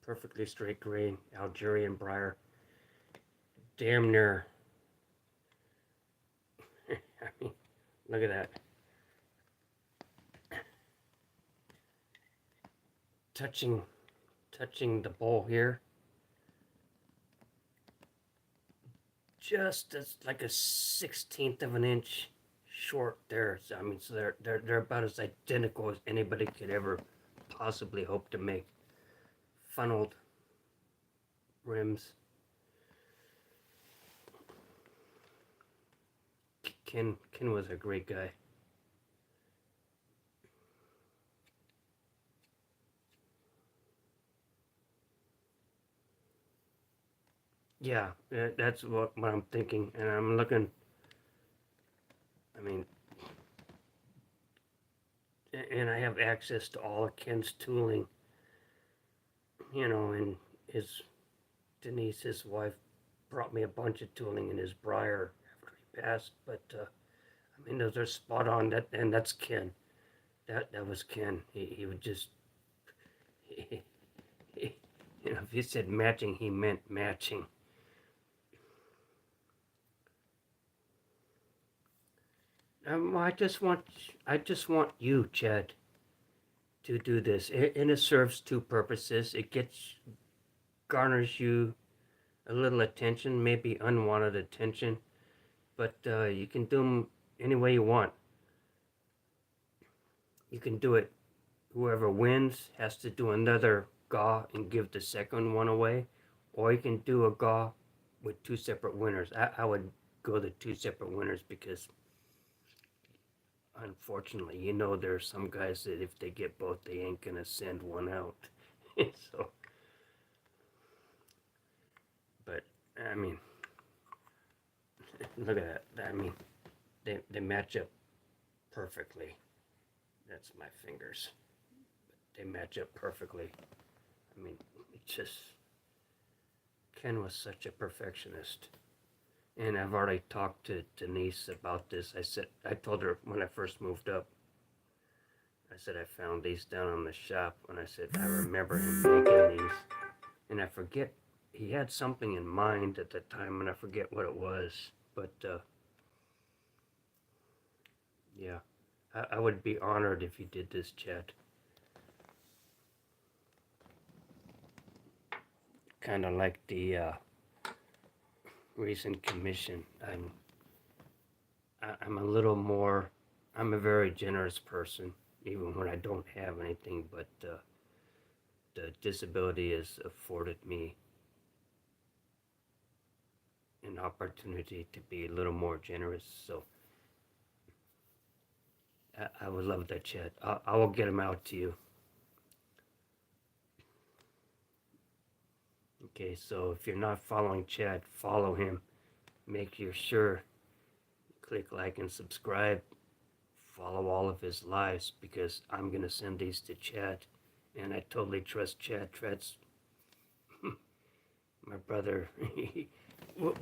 Perfectly straight grain, Algerian briar. Damn near. I mean, look at that. Touching the bowl here. Just as like a 16th of an inch short there. So, I mean, so they're about as identical as anybody could ever possibly hope to make. Funneled rims. Ken was a great guy. Yeah, that's what I'm thinking, and I'm looking. I mean, and I have access to all of Ken's tooling. You know, and Denise, his wife, brought me a bunch of tooling in his briar after he passed. But I mean, those are spot on. And that's Ken. That was Ken. He would just, he, you know, if he said matching, he meant matching. I just want you, Chad, to do this, and it serves two purposes. It garners you a little attention, maybe unwanted attention, but you can do them any way you want. You can do it. Whoever wins has to do another gaw and give the second one away, or you can do a gaw with two separate winners. I would go the two separate winners because, unfortunately, there's some guys that if they get both, they ain't gonna send one out. So, but I mean, look at that. I mean, they match up perfectly. That's my fingers. They match up perfectly. I mean, it's just Ken was such a perfectionist. And I've already talked to Denise about this. I told her when I first moved up, I said I found these down in the shop, and I said I remember him making these, and I forget he had something in mind at the time, and I forget what it was. But yeah, I would be honored if you did this, Chad. Kind of like the recent commission. I'm a little more. I'm a very generous person, even when I don't have anything. But the disability has afforded me an opportunity to be a little more generous. So I would love that, Chad. I will get them out to you. Okay, so if you're not following Chad, follow him. Make sure click like and subscribe. Follow all of his lives because I'm gonna send these to Chad, and I totally trust Chad. Chad's my brother.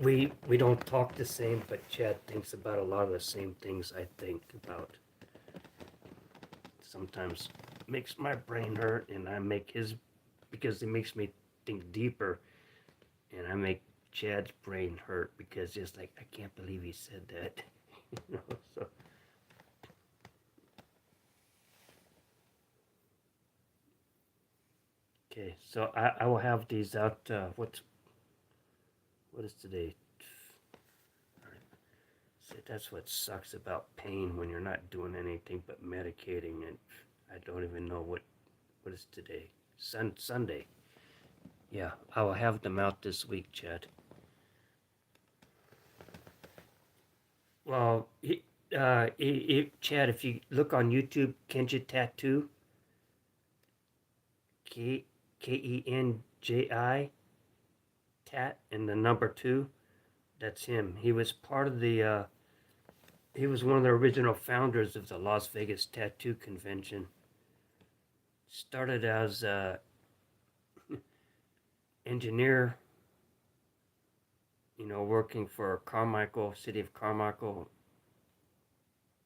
we don't talk the same, but Chad thinks about a lot of the same things I think about. Sometimes makes my brain hurt, and I make his because it makes me think deeper, and I make Chad's brain hurt because just like I can't believe he said that. So okay, so I will have these out. What is today? See, that's what sucks about pain when you're not doing anything but medicating, and I don't even know what is today. Sunday. Yeah, I will have them out this week, Chad. Well, Chad, if you look on YouTube, Kenji Tattoo, Kenji Tat, and the number two, that's him. He was part of he was one of the original founders of the Las Vegas Tattoo Convention. Started as a engineer, working for Carmichael, city of Carmichael,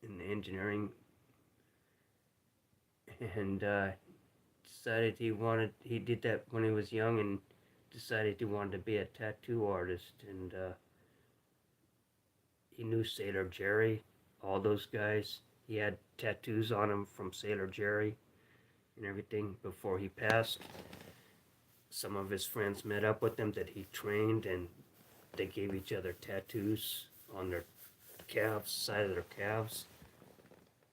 in the engineering, and decided he did that when he was young, and decided he wanted to be a tattoo artist, and he knew Sailor Jerry, all those guys. He had tattoos on him from Sailor Jerry and everything before he passed. Some of his friends met up with him that he trained, and they gave each other tattoos on their calves, side of their calves,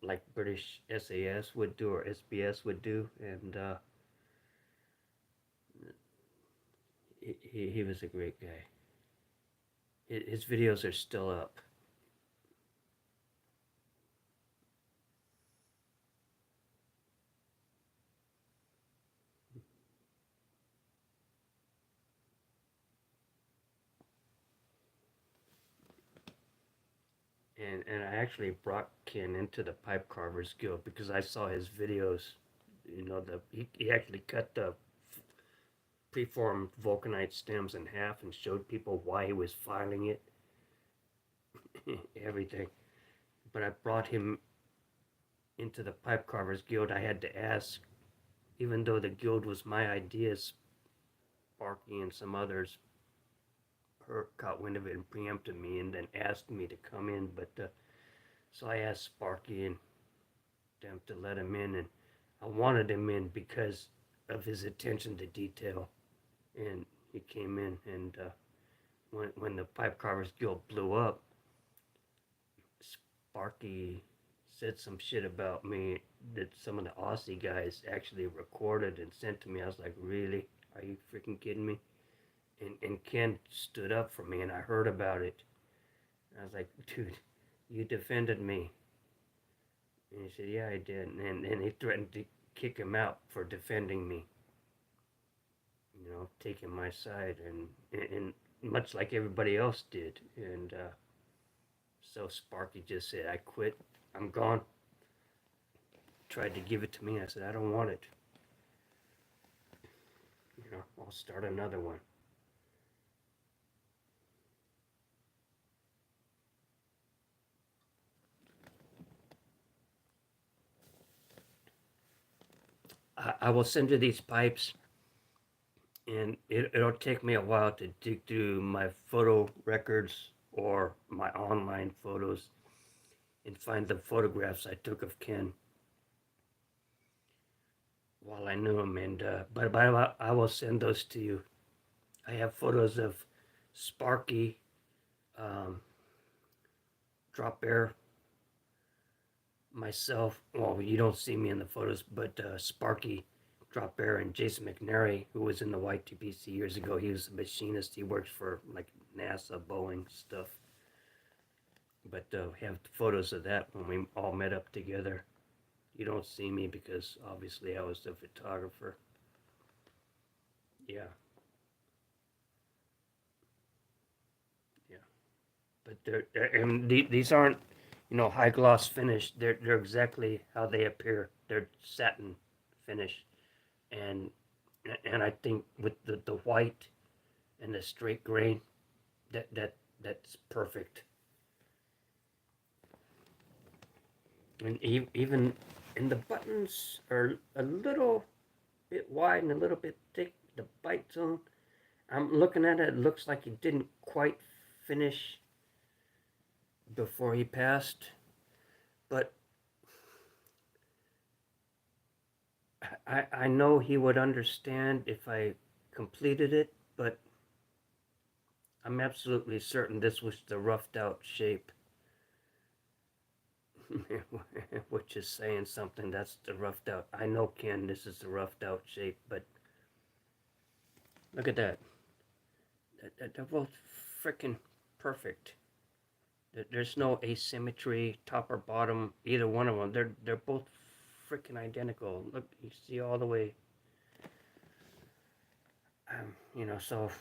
like British SAS would do or SBS would do, and he was a great guy. His videos are still up. And I actually brought Ken into the Pipe Carvers Guild because I saw his videos. He actually cut the preformed vulcanite stems in half and showed people why he was filing it, everything. But I brought him into the Pipe Carvers Guild. I had to ask, even though the guild was my idea, Sparky and some others caught wind of it and preempted me and then asked me to come in. But So I asked Sparky and them to let him in, and I wanted him in because of his attention to detail. And he came in, and when the Pipe Carvers Guild blew up, Sparky said some shit about me that some of the Aussie guys actually recorded and sent to me. I was like, really? Are you freaking kidding me? And Ken stood up for me, and I heard about it. I was like, dude, you defended me. And he said, yeah, I did. And he threatened to kick him out for defending me, taking my side, and much like everybody else did. And so Sparky just said, I quit. I'm gone. Tried to give it to me. I said, I don't want it. I'll start another one. I will send you these pipes, and it'll take me a while to dig through my photo records or my online photos and find the photographs I took of Ken while I knew him. And but I will send those to you. I have photos of Sparky, um, Drop Air, myself. Well, you don't see me in the photos, but Sparky, Drop Air, and Jason McNary, who was in the YTPC years ago. He was a machinist. He works for like NASA, Boeing stuff. But we have photos of that when we all met up together. You don't see me because obviously I was the photographer. Yeah, yeah. But and these aren't, high gloss finish. They're exactly how they appear. They're satin finish, and and I think with the white and the straight grain, that's perfect. And even and the buttons are a little bit wide and a little bit thick. The bite zone. I'm looking at it. It looks like he didn't quite finish before he passed, but I know he would understand if I completed it, but I'm absolutely certain this was the roughed out shape. Which is saying something. That's the roughed out. I know, Ken, this is the roughed out shape, but look at that. They're both freaking perfect. There's no asymmetry, top or bottom, either one of them. They're both freaking identical. Look, you see all the way. So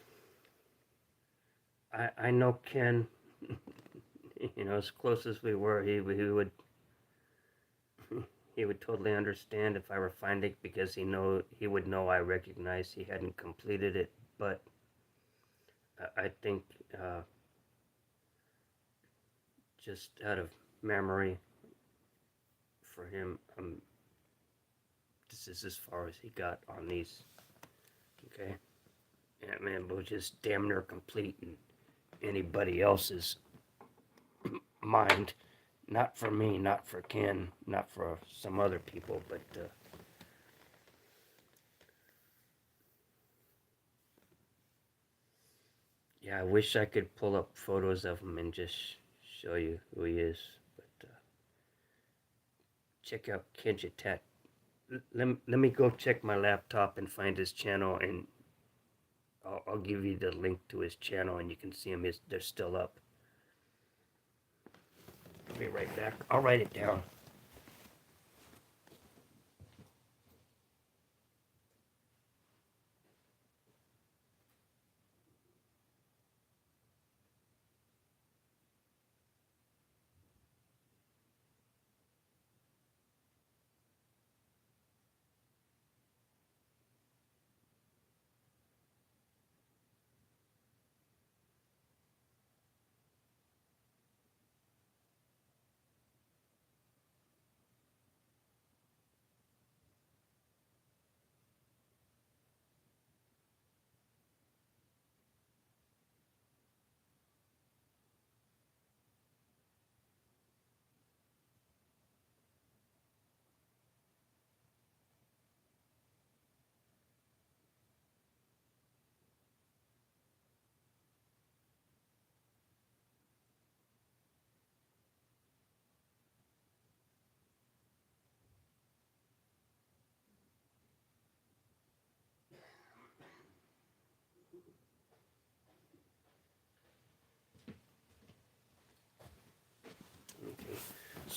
I know Ken. As close as we were, he would he would totally understand if I refined it because he would know I recognized he hadn't completed it. But I think just out of memory for him, this is as far as he got on these. Okay, yeah, man, but just damn near complete in anybody else's mind. Not for me, not for Ken, not for some other people, but yeah, I wish I could pull up photos of him and just show you who he is. But check out Kenjitat. Let me go check my laptop and find his channel, and I'll give you the link to his channel, and you can see him. They're still up. I'll be right back. I'll write it down.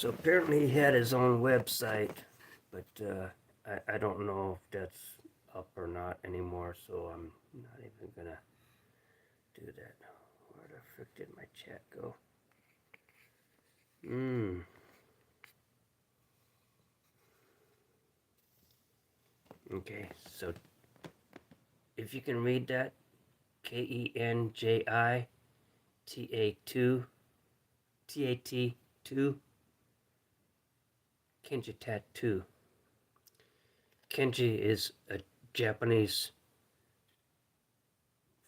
So apparently he had his own website, but I don't know if that's up or not anymore, so I'm not even gonna do that. Where the frick did my chat go? Okay, so if you can read that, KENJI TA2 TAT2 Kenji Tattoo. Kenji is a Japanese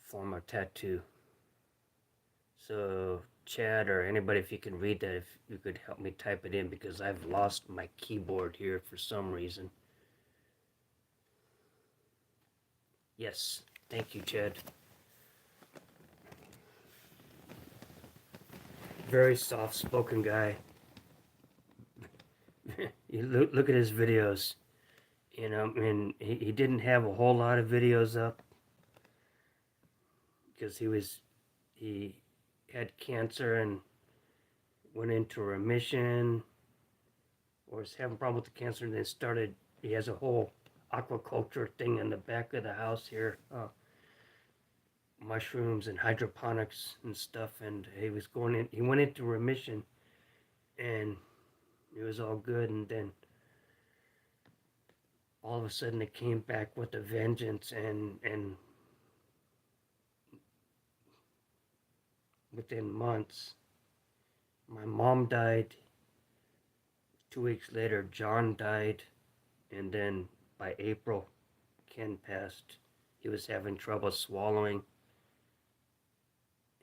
form of tattoo. So Chad or anybody, if you can read that, if you could help me type it in, because I've lost my keyboard here for some reason. Yes, thank you, Chad. Very soft-spoken guy. You look at his videos, you know, and he didn't have a whole lot of videos up because he had cancer and went into remission, or was having problems with the cancer, and then he has a whole aquaculture thing in the back of the house here, mushrooms and hydroponics and stuff, and he went into remission, and it was all good, and then all of a sudden it came back with a vengeance, and within months, my mom died. 2 weeks later, John died, and then by April, Ken passed. He was having trouble swallowing,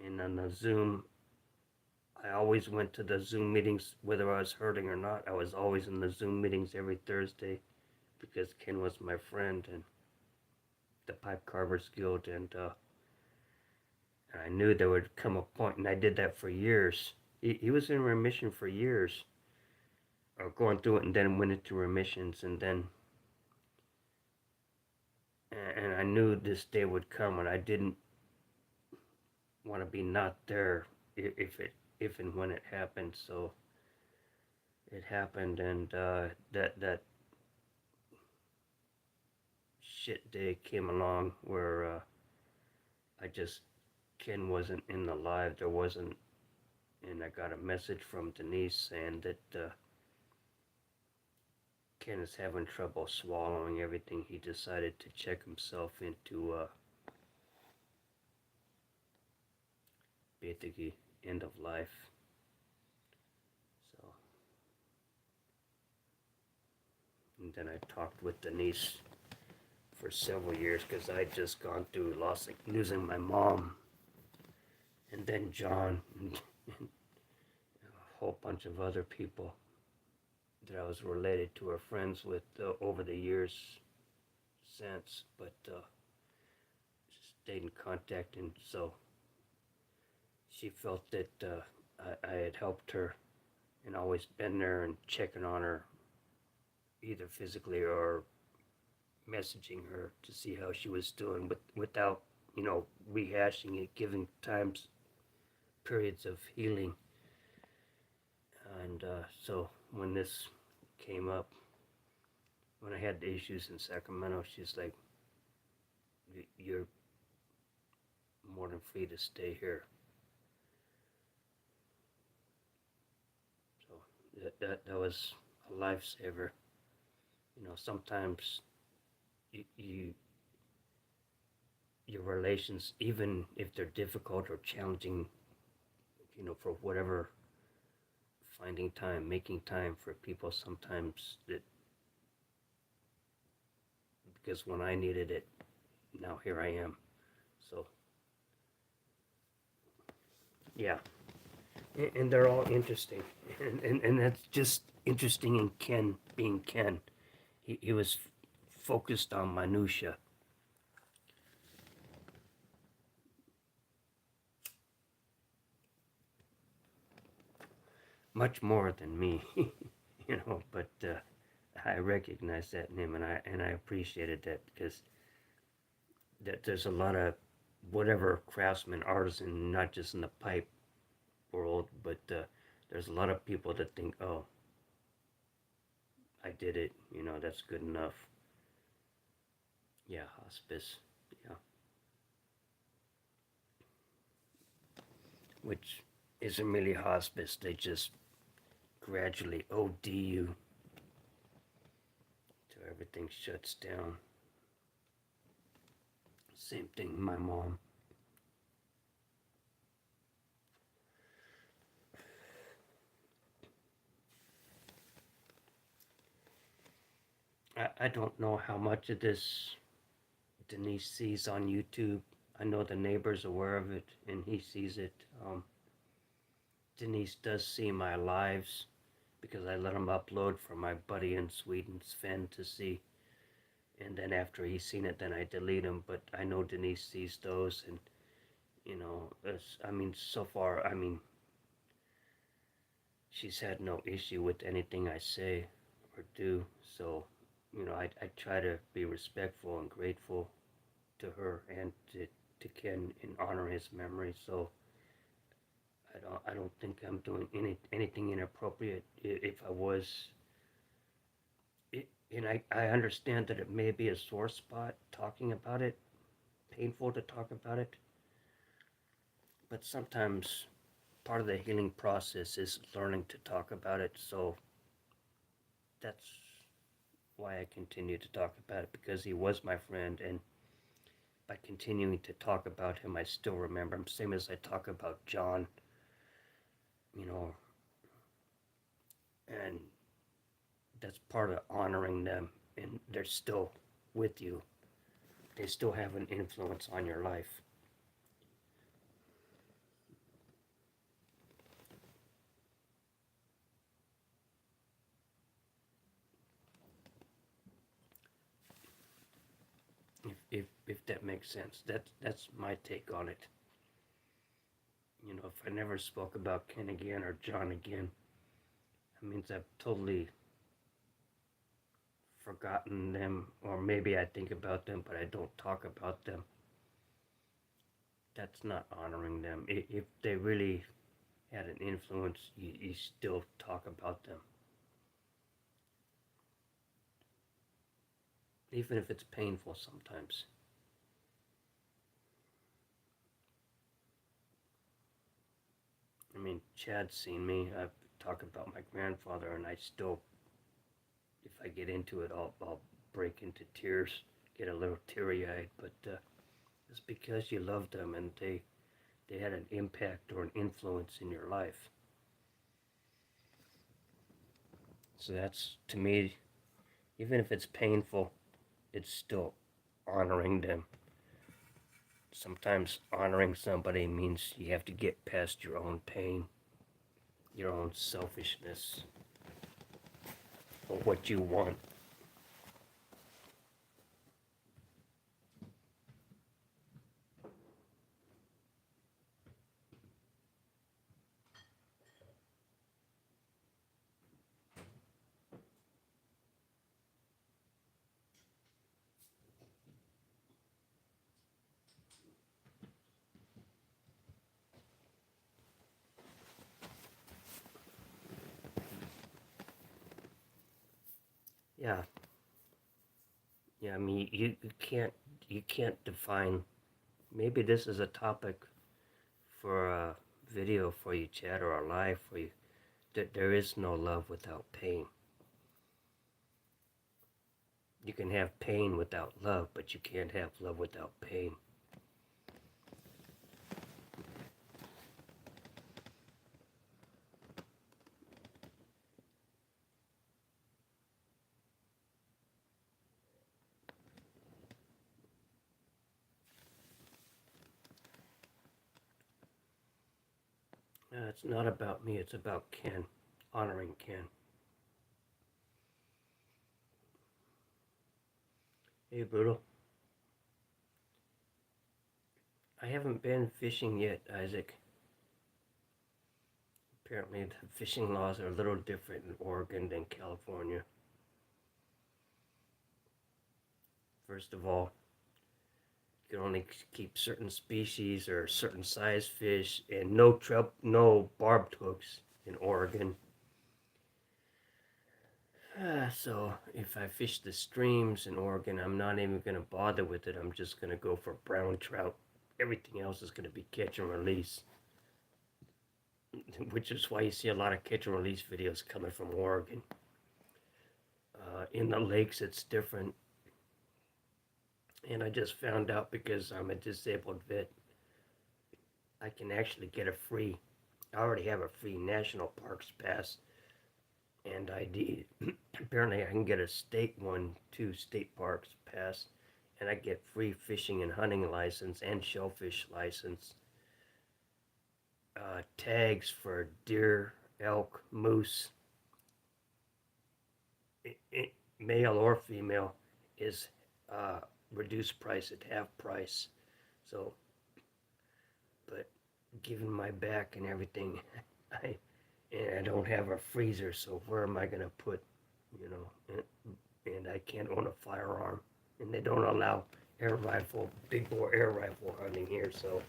and on the Zoom, I always went to the Zoom meetings, whether I was hurting or not. I was always in the Zoom meetings every Thursday because Ken was my friend and the Pipe Carvers Guild, and I knew there would come a point, and I did that for years. He was in remission for years, or going through it, and then went into remissions, and I knew this day would come, and I didn't want to be not there if and when it happened. So it happened, and that shit day came along where Ken wasn't in the live. There wasn't, and I got a message from Denise saying that Ken is having trouble swallowing everything. He decided to check himself into basically end of life. So, and then I talked with Denise for several years because I'd just gone through losing my mom, and then John, and a whole bunch of other people that I was related to or friends with over the years since, but stayed in contact, and so she felt that I had helped her and always been there and checking on her, either physically or messaging her to see how she was doing, without, rehashing it, giving periods of healing. And so when this came up, when I had the issues in Sacramento, she's like, "You're more than free to stay here." So that was a lifesaver. Sometimes your relations, even if they're difficult or challenging, for whatever, finding time, making time for people, sometimes because when I needed it, now here I am. So yeah, and they're all interesting, and that's just interesting in Ken being Ken. He was focused on minutia. Much more than me, but I recognize that in him, and I appreciated that, because there's a lot of whatever craftsman, artisan, not just in the pipe world, but there's a lot of people that think, oh, I did it. That's good enough. Yeah, hospice. Yeah, which isn't really hospice. They just gradually OD you till everything shuts down. Same thing, my mom. I don't know how much of this Denise sees on YouTube. I know the neighbor's aware of it and he sees it. Denise does see my lives because I let him upload for my buddy in Sweden, Sven, to see. And then after he's seen it, then I delete them. But I know Denise sees those, and so far, she's had no issue with anything I say or do. So, I try to be respectful and grateful to her and to Ken and honor his memory. So I don't think I'm doing anything inappropriate. If I was, and I understand that it may be a sore spot talking about it, painful to talk about it, but sometimes part of the healing process is learning to talk about it. So that's why I continue to talk about it, because he was my friend, and by continuing to talk about him, I still remember him. Same as I talk about John, you know, and that's part of honoring them, and they're still with you. They still have an influence on your life. If that makes sense, that's my take on it. If I never spoke about Ken again or John again, that means I've totally forgotten them, or maybe I think about them, but I don't talk about them. That's not honoring them. If they really had an influence, you still talk about them, even if it's painful sometimes. Chad's seen me. I've talked about my grandfather, and I still, if I get into it, I'll break into tears, get a little teary-eyed. But it's because you love them, and they had an impact or an influence in your life. So that's, to me, even if it's painful, it's still honoring them. Sometimes honoring somebody means you have to get past your own pain, your own selfishness, or what you want. Yeah, yeah. You can't define. Maybe this is a topic for a video for you, Chad, or a live for you. That there is no love without pain. You can have pain without love, but you can't have love without pain. It's not about me, it's about Ken, honoring Ken. Hey, Brutal. I haven't been fishing yet, Isaac. Apparently, the fishing laws are a little different in Oregon than California. First of all, you can only keep certain species or certain size fish, and no barbed hooks in Oregon. So if I fish the streams in Oregon, I'm not even going to bother with it. I'm just going to go for brown trout. Everything else is going to be catch and release, which is why you see a lot of catch and release videos coming from Oregon. In the lakes, it's different. And I just found out because I'm a disabled vet, I can actually get a free, I already have a free National Parks Pass and ID. Apparently, I can get a state one, two state parks pass, and I get free fishing and hunting license and shellfish license. Tags for deer, elk, moose, male or female, is reduced price at half price. So, but given my back and everything, I and I don't have a freezer, so where am I gonna put, you know, and I can't own a firearm, and they don't allow air rifle, big bore air rifle hunting here, so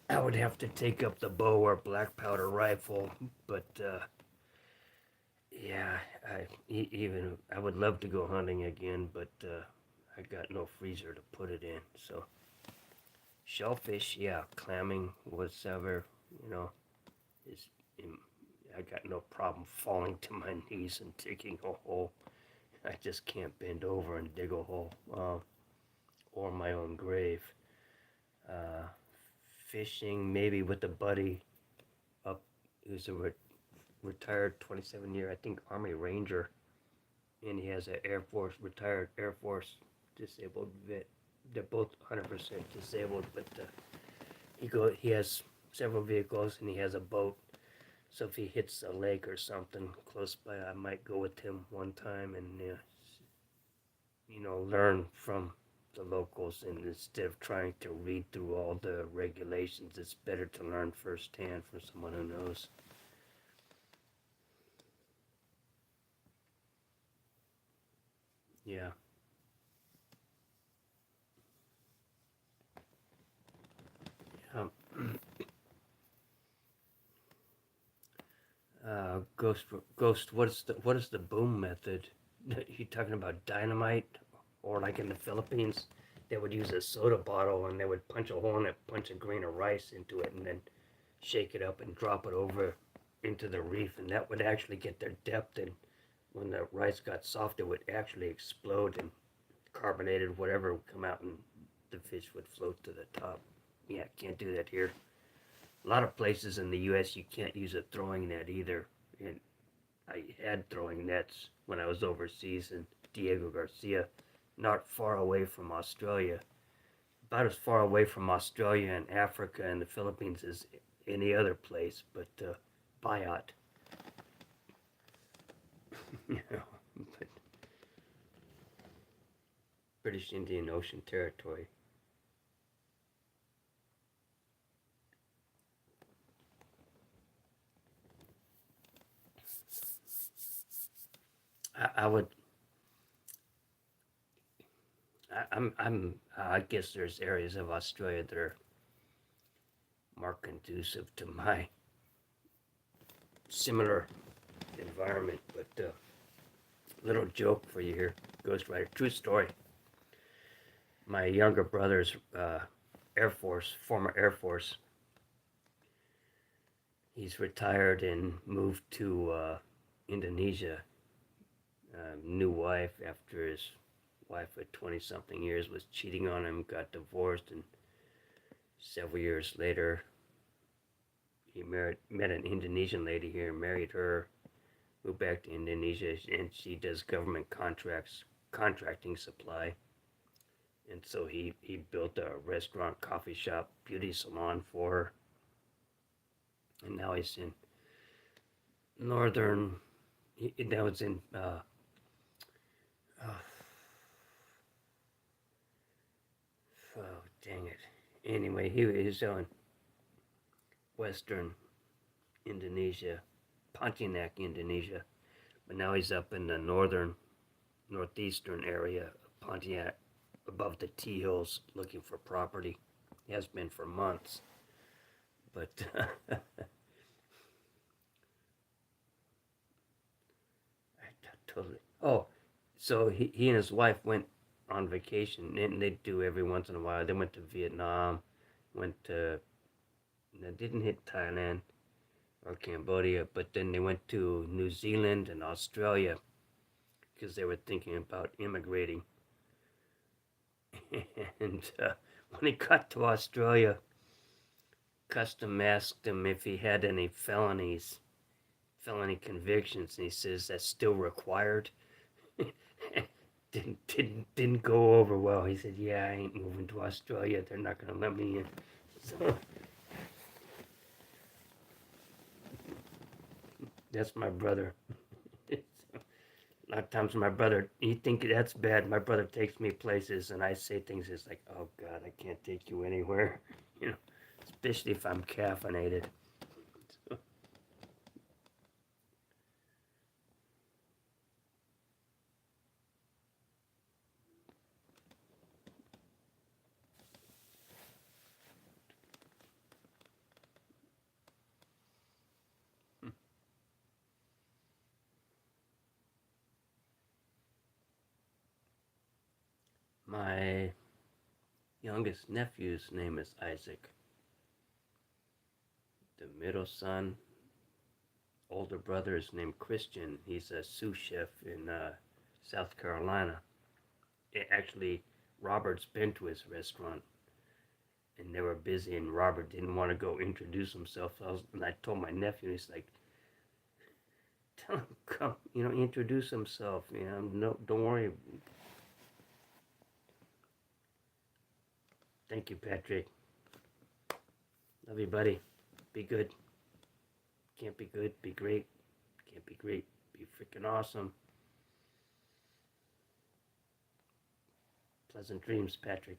I would have to take up the bow or black powder rifle, but yeah, even I would love to go hunting again, but I got no freezer to put it in, so shellfish, yeah, clamming, whatever, you know, is I got no problem falling to my knees and digging a hole. I just can't bend over and dig a hole, or my own grave. Uh, Fishing, maybe with a buddy up who's a retired 27-year, I think, Army Ranger, and he has an retired Air Force disabled vet. They're both 100% disabled, but he has several vehicles and he has a boat. So if he hits a lake or something close by, I might go with him one time and learn from the locals. And instead of trying to read through all the regulations, it's better to learn firsthand from someone who knows. Yeah. Um, Ghost. What is the boom method? You talking about dynamite, or like in the Philippines, they would use a soda bottle and they would punch a hole in it, punch a grain of rice into it, and then shake it up and drop it over into the reef, and that would actually get their depth. And when the rice got soft, it would actually explode, and carbonated whatever would come out, and the fish would float to the top. Yeah, can't do that here. A lot of places in the U.S. you can't use a throwing net either. And I had throwing nets when I was overseas in Diego Garcia, not far away from Australia. About as far away from Australia and Africa and the Philippines as any other place, but Biot. you know, but British Indian Ocean Territory. I would. I guess there's areas of Australia that are more conducive to my similar environment. But little joke for you here, Ghostwriter. True story. My younger brother's Air Force, former Air Force. He's retired and moved to Indonesia. New wife after his wife of 20 something years was cheating on him, got divorced, and several years later he met an Indonesian lady here, married her, moved back to Indonesia, and she does government contracting supply. And so he built a restaurant, coffee shop, beauty salon for her. And now he's in northern, now it's in, oh, dang it. Anyway, he was on western Indonesia, Pontianak, Indonesia. But now he's up in the northeastern area of Pontiac, above the T Hills, looking for property. He has been for months. But totally. Oh, so he and his wife went on vacation, and they do every once in a while. They went to Vietnam, went to, they didn't hit Thailand or Cambodia, but then they went to New Zealand and Australia because they were thinking about immigrating. And when he got to Australia, Custom asked him if he had any felony convictions, and he says that's still required. Didn't go over well. He said, "Yeah, I ain't moving to Australia. They're not gonna let me in." So that's my brother. A lot of times my brother, he think that's bad. My brother takes me places, and I say things it's like, "Oh God, I can't take you anywhere," you know, especially if I'm caffeinated. So, my youngest nephew's name is Isaac. The middle son, older brother, is named Christian. He's a sous chef in South Carolina. Actually, Robert's been to his restaurant, and they were busy, and Robert didn't want to go introduce himself. So and I told my nephew, he's like, "Tell him come, introduce himself. No, don't worry." Thank you, Patrick. Love you, buddy. Be good. Can't be good. Be great. Can't be great. Be freaking awesome. Pleasant dreams, Patrick.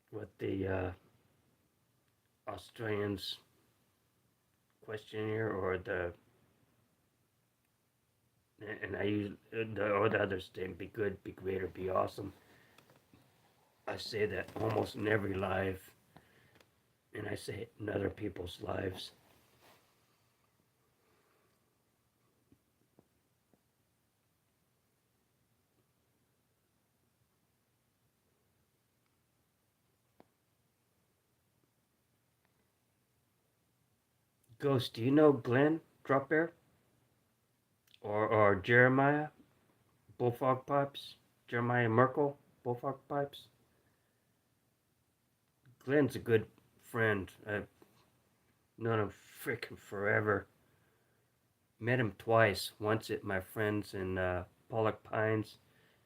What the Australians question here, or and I use the other statement: be good, be great, or be awesome. I say that almost in every live, and I say it in other people's lives. Ghost, do you know Glenn Dropbear or Jeremiah Bullfrog Pipes? Jeremiah Merkel Bullfrog Pipes? Glenn's a good friend. I've known him frickin' forever. Met him twice. Once at my friends in Pollock Pines,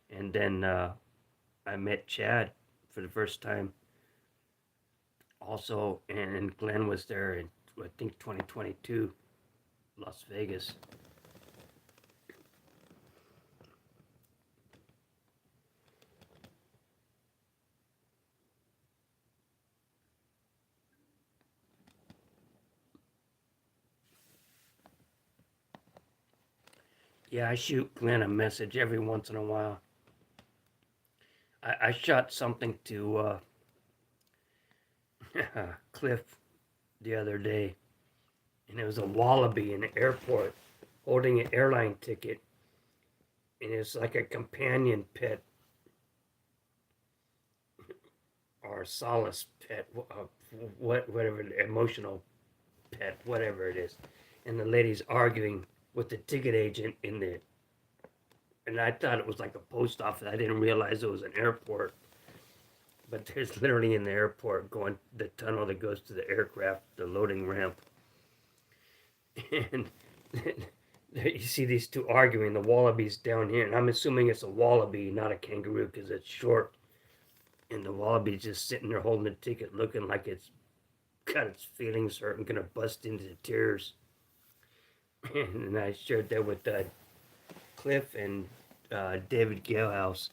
and then I met Chad for the first time. Also, and Glenn was there in I think 2022, Las Vegas. Yeah, I shoot Glenn a message every once in a while. I shot something to Cliff the other day, and it was a wallaby in the airport holding an airline ticket, and it's like a companion pet or solace pet, whatever, emotional pet, whatever it is. And the lady's arguing with the ticket agent and I thought it was like a post office. I didn't realize it was an airport. But there's literally in the airport going the tunnel that goes to the aircraft, the loading ramp. And you see these two arguing. The wallaby's down here, and I'm assuming it's a wallaby, not a kangaroo, because it's short. And the wallaby's just sitting there holding the ticket, looking like it's got its feelings hurt and gonna bust into tears. And I shared that with Cliff and David Galehouse.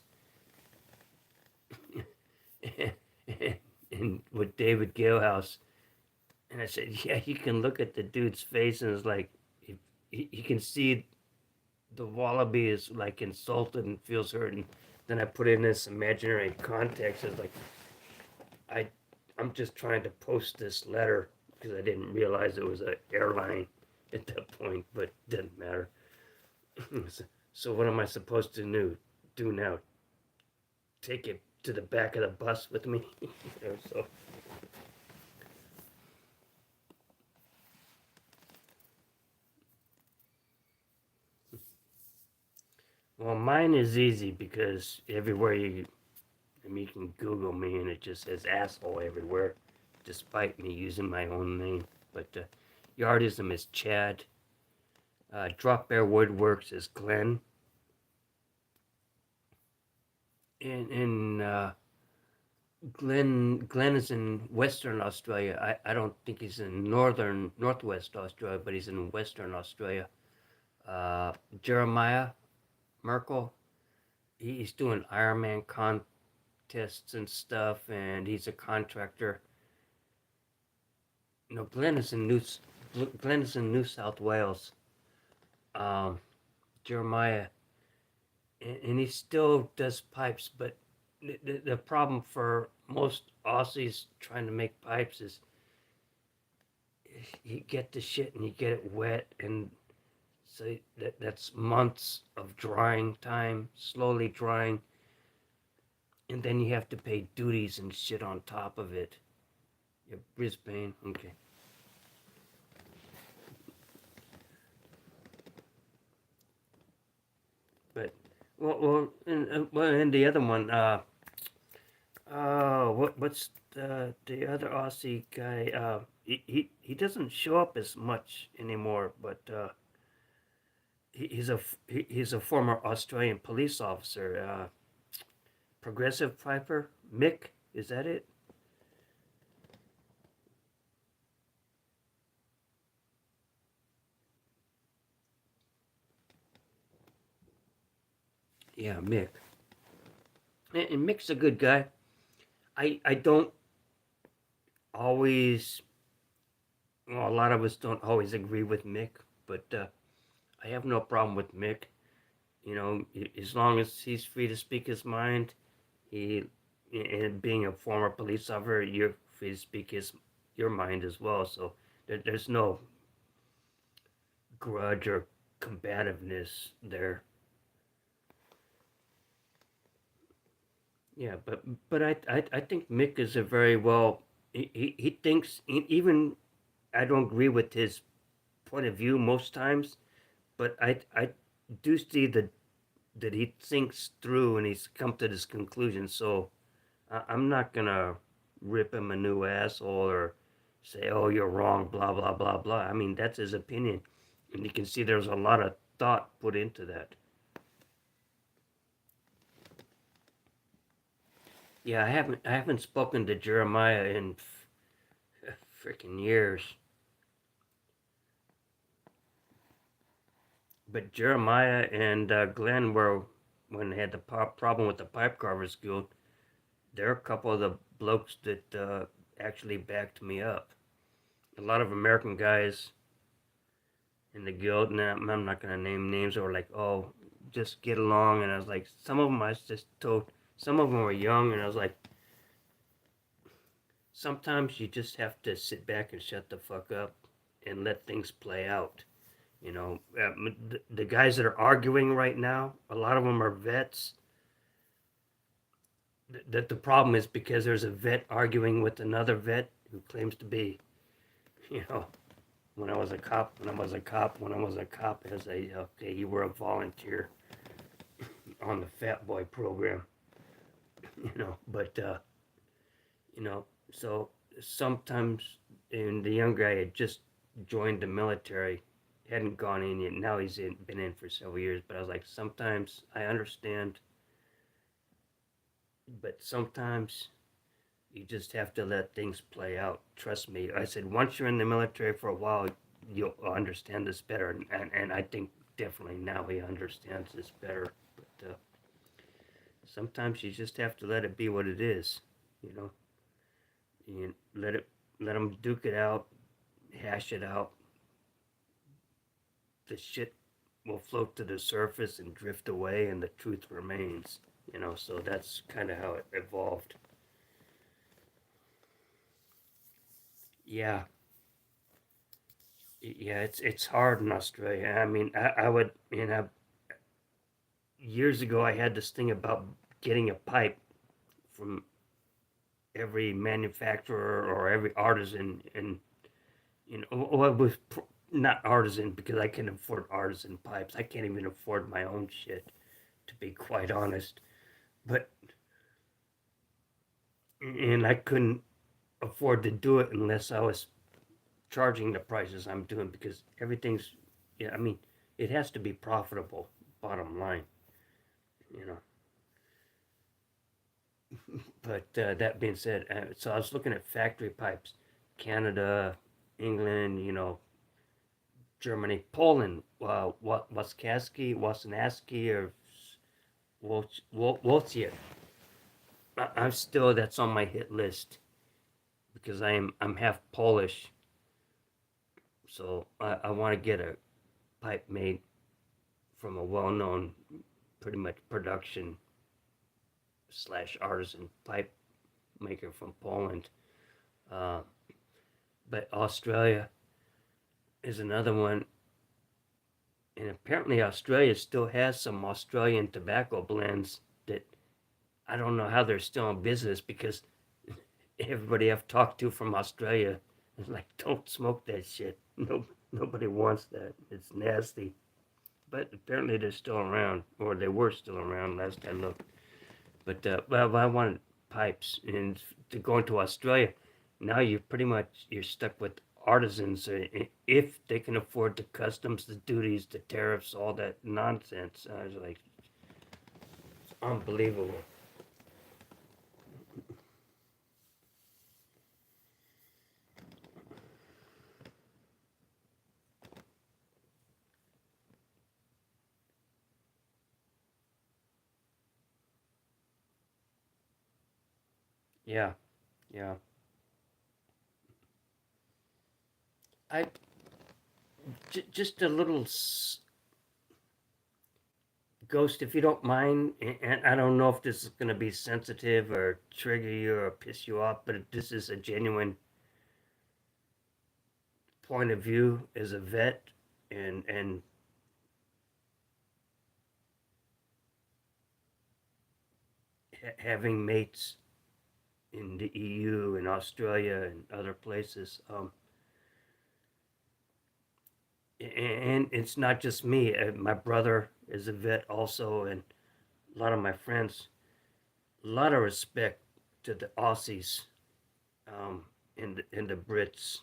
And with David Galehouse, and I said, yeah, you can look at the dude's face, and it's like you can see the wallaby is like insulted and feels hurt, and then I put in this imaginary context. It's like I, I'm just trying to post this letter because I didn't realize it was an airline at that point, but it didn't matter. So what am I supposed to do now? Take it to the back of the bus with me? So well, mine is easy because everywhere I mean, you can Google me and it just says asshole everywhere, despite me using my own name. But Yardism is Chad. Drop Bear Woodworks is Glenn. And Glenn is in Western Australia. I don't think he's in Northwest Australia, but he's in Western Australia. Uh, Jeremiah Merkel, he's doing Ironman contests and stuff, and he's a contractor. No, Glenn is in New South Wales. Um, Jeremiah, and he still does pipes, but the problem for most Aussies trying to make pipes is you get the shit and you get it wet, and so that's months of drying time, slowly drying, and then you have to pay duties and shit on top of it. Yeah, Brisbane, okay. But and the other one, what's the other Aussie guy? He doesn't show up as much anymore, but he's a former Australian police officer. Progressive Piper, Mick, is that it? Yeah, Mick. And Mick's a good guy. I don't always. Well, a lot of us don't always agree with Mick, but I have no problem with Mick. You know, as long as he's free to speak his mind, he, and being a former police officer, you're free to speak your mind as well. So there's no grudge or combativeness there. Yeah, but I think Mick is a very well. He thinks even I don't agree with his point of view most times, but I do see that he thinks through and he's come to this conclusion. So I'm not gonna rip him a new asshole or say, "Oh, you're wrong," blah blah blah blah. I mean, that's his opinion, and you can see there's a lot of thought put into that. Yeah, I haven't spoken to Jeremiah in freaking years, but Jeremiah and Glenn were when they had the problem with the Pipe Carvers Guild. They're a couple of the blokes that actually backed me up. A lot of American guys in the guild, and I'm not gonna name names, or like, oh, just get along. And I was like, some of them I just told, some of them were young, and I was like, sometimes you just have to sit back and shut the fuck up and let things play out. You know, the guys that are arguing right now, a lot of them are vets. That the problem is because there's a vet arguing with another vet who claims to be, you know, when I was a cop, when I was a cop, when I was a cop, as a okay, you were a volunteer on the Fat Boy program, you know. But you know, so sometimes, and the young guy had just joined the military, hadn't gone in yet. Now been in for several years. But I was like, sometimes I understand, but sometimes you just have to let things play out. Trust me. I said, once you're in the military for a while, you'll understand this better. And I think definitely now he understands this better. But sometimes you just have to let it be what it is, you know. You let them duke it out, hash it out. The shit. will float to the surface and drift away, and the truth remains. So that's kind of how it evolved. Yeah, yeah, it's hard in Australia. I mean, I would, years ago I had this thing about getting a pipe from every manufacturer or every artisan, and well, it was not artisan because I can afford artisan pipes. I can't even afford my own shit, to be quite honest. But and I couldn't afford to do it unless I was charging the prices I'm doing because everything's, yeah, I mean, it has to be profitable, bottom line, you know. But that being said, so I was looking at factory pipes, Canada, England, Germany, Poland, Waskaski, Wasanaski, or Wojciech. I'm still, that's on my hit list because I'm half Polish, so I want to get a pipe made from a well-known, pretty much production slash artisan pipe maker from Poland. Uh, but Australia is another one, and apparently Australia still has some Australian tobacco blends that I don't know how they're still in business because everybody I've talked to from Australia is like, don't smoke that shit. No, nobody wants that. It's nasty. But apparently they're still around, or they were still around last I looked. But well, I wanted pipes, and to go into Australia, now you're stuck with artisans if they can afford the customs, the duties, the tariffs, all that nonsense. I was like, it's unbelievable. Yeah, yeah. I just a little ghost, if you don't mind, and I don't know if this is going to be sensitive or trigger you or piss you off, but this is a genuine point of view as a vet, and having mates in the EU and Australia and other places. And it's not just me. My brother is a vet also, and a lot of my friends. A lot of respect to the Aussies, and the Brits,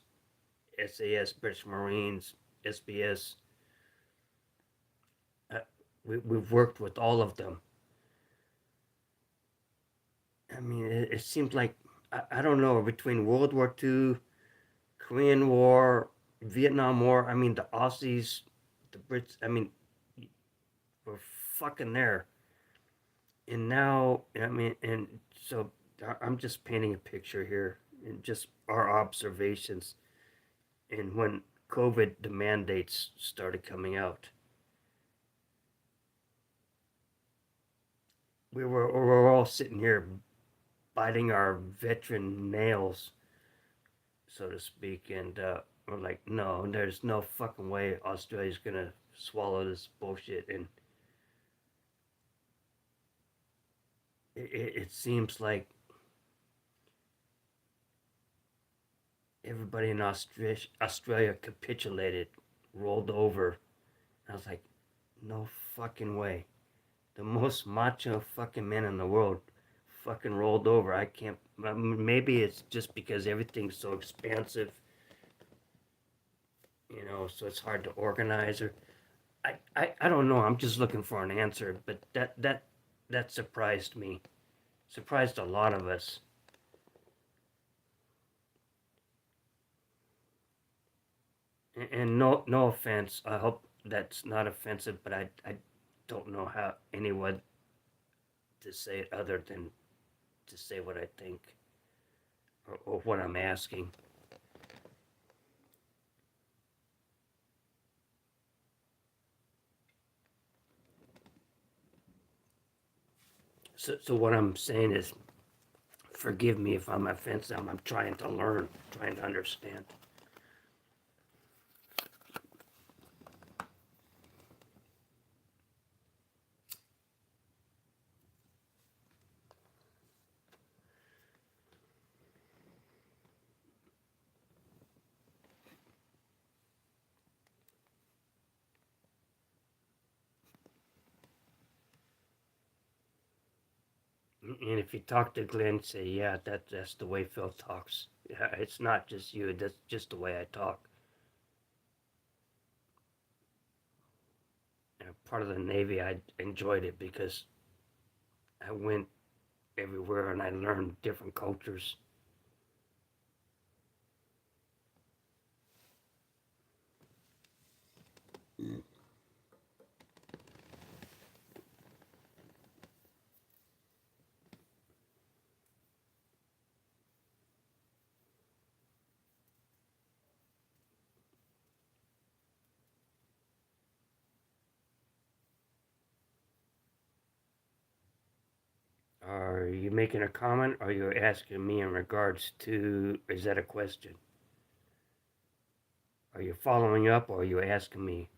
SAS, British Marines, SBS. Uh, we've worked with all of them. I mean, it seems like I don't know, between World War II, Korean War, Vietnam War. I mean, the Aussies, the Brits. I mean, we're fucking there. And now, I mean, and so I'm just painting a picture here, and just our observations. And when COVID, the mandates started coming out, we were all sitting here biting our veteran nails, so to speak, and we're like, no, there's no fucking way Australia's gonna swallow this bullshit. And it seems like everybody in Australia capitulated, rolled over. I was like, no fucking way. The most macho fucking men in the world fucking rolled over. I can't. Maybe it's just because everything's so expansive, so it's hard to organize. Or I don't know. I'm just looking for an answer. But that surprised me. Surprised a lot of us. And no offense. I hope that's not offensive. But I don't know how anyone to say it other than to say what I think, or what I'm asking. So what I'm saying is, forgive me if I'm offensive. I'm trying to learn, trying to understand. And if you talk to Glenn, say, yeah, that's the way Phil talks. Yeah, it's not just you. That's just the way I talk. And part of the Navy, I enjoyed it because I went everywhere and I learned different cultures. Are you making a comment or are you asking me in regards to, is that a question? Are you following up or are you asking me?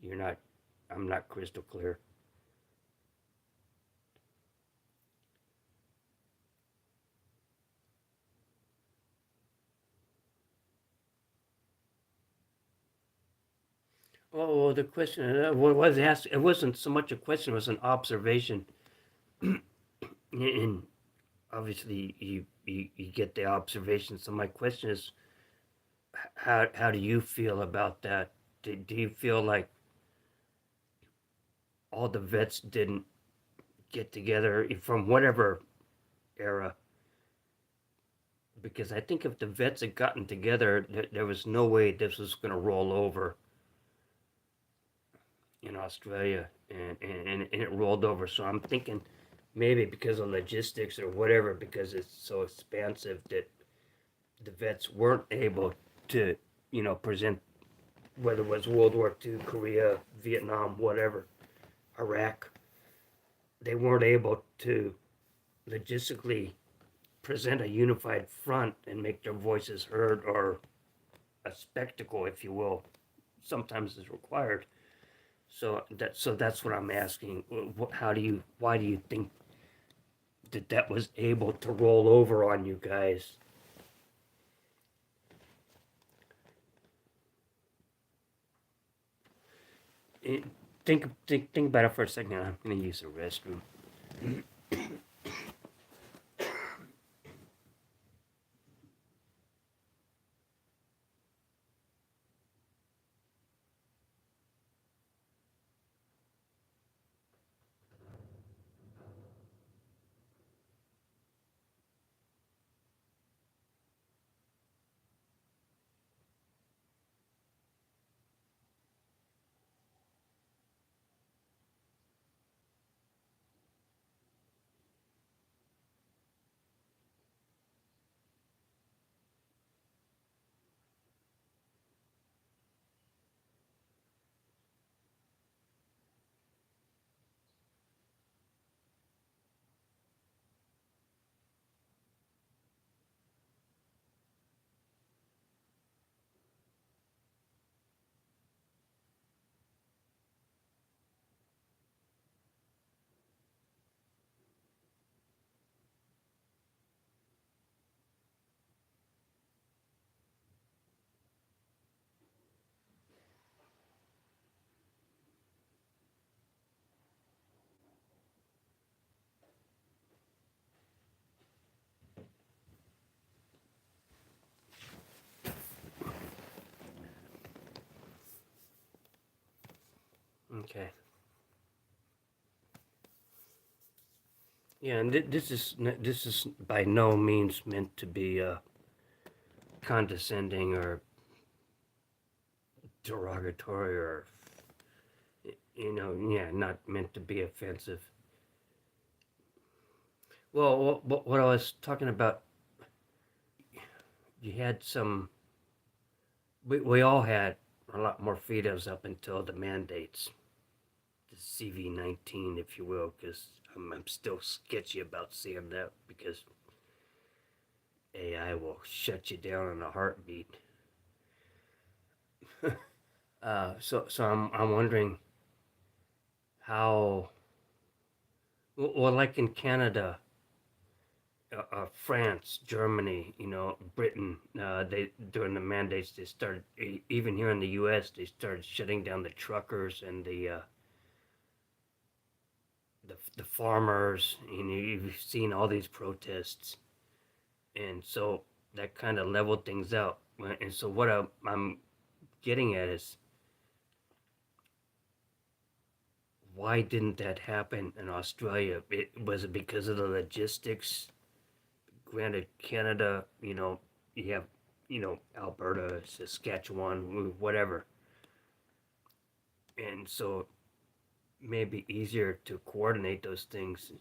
You're not, I'm not crystal clear. Oh, the question was asked, it wasn't so much a question, it was an observation. And obviously you get the observation. So my question is, how do you feel about that? Do you feel like all the vets didn't get together from whatever era? Because I think if the vets had gotten together, there was no way this was going to roll over in Australia, and it rolled over. So I'm thinking maybe because of logistics or whatever, because it's so expansive that the vets weren't able to, present, whether it was World War II, Korea, Vietnam, whatever, Iraq, they weren't able to logistically present a unified front and make their voices heard, or a spectacle, if you will, sometimes is required. So that's what I'm asking. Why do you think that was able to roll over on you guys? It, think about it for a second. I'm gonna use the restroom. Okay. Yeah, and this is by no means meant to be condescending or derogatory, or yeah, not meant to be offensive. Well, what I was talking about, you had some. We all had a lot more freedoms up until the mandates the CV-19, if you will, because I'm still sketchy about saying that because AI will shut you down in a heartbeat. So I'm wondering how, well, like in Canada, France, Germany, Britain, they during the mandates they started, even here in the U.S. they started shutting down the truckers and the farmers. You've seen all these protests, and so that kind of leveled things out. And so what I'm getting at is, why didn't that happen in Australia? Was it because of the logistics? Granted, Canada, you have, Alberta, Saskatchewan, whatever, and so maybe easier to coordinate those things.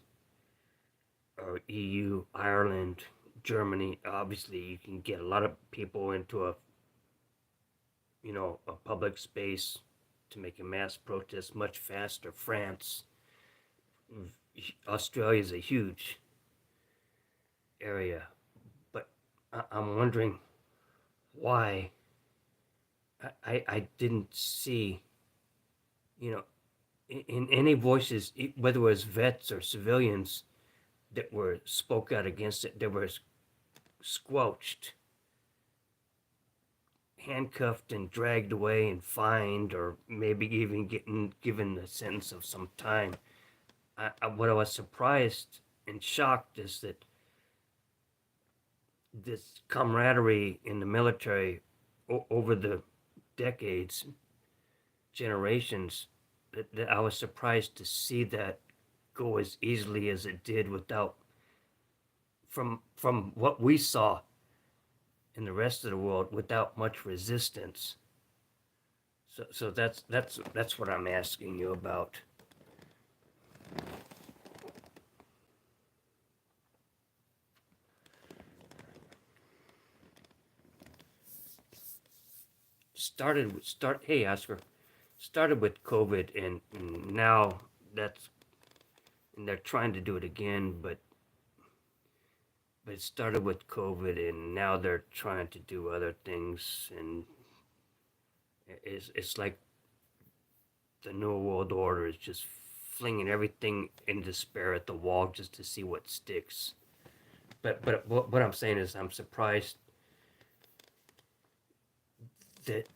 Or EU, Ireland, Germany. Obviously, you can get a lot of people into a public space to make a mass protest much faster. France, Australia is a huge area, but I'm wondering why I didn't see, you know, in any voices, whether it was vets or civilians that were spoke out against it, that were squelched, handcuffed and dragged away and fined, or maybe even getting given a sentence of some time. What I was surprised and shocked is that this camaraderie in the military over the decades, generations, that I was surprised to see that go as easily as it did without, from what we saw in the rest of the world, without much resistance. So that's what I'm asking you about. Hey Oscar, started with COVID, and now that's and they're trying to do it again, but it started with COVID, and now they're trying to do other things, and it's like the New World Order is just flinging everything in despair at the wall just to see what sticks. But what I'm saying is, I'm surprised that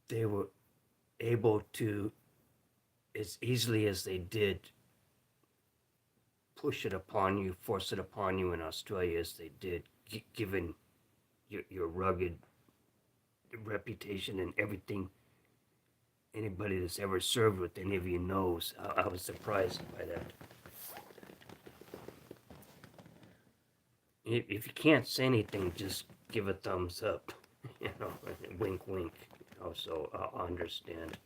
they were able to, as easily as they did, push it upon you, force it upon you in Australia as they did, given your rugged reputation and everything anybody that's ever served with any of you knows. I was surprised by that. If you can't say anything, just give a thumbs up, wink, wink. So I'll understand.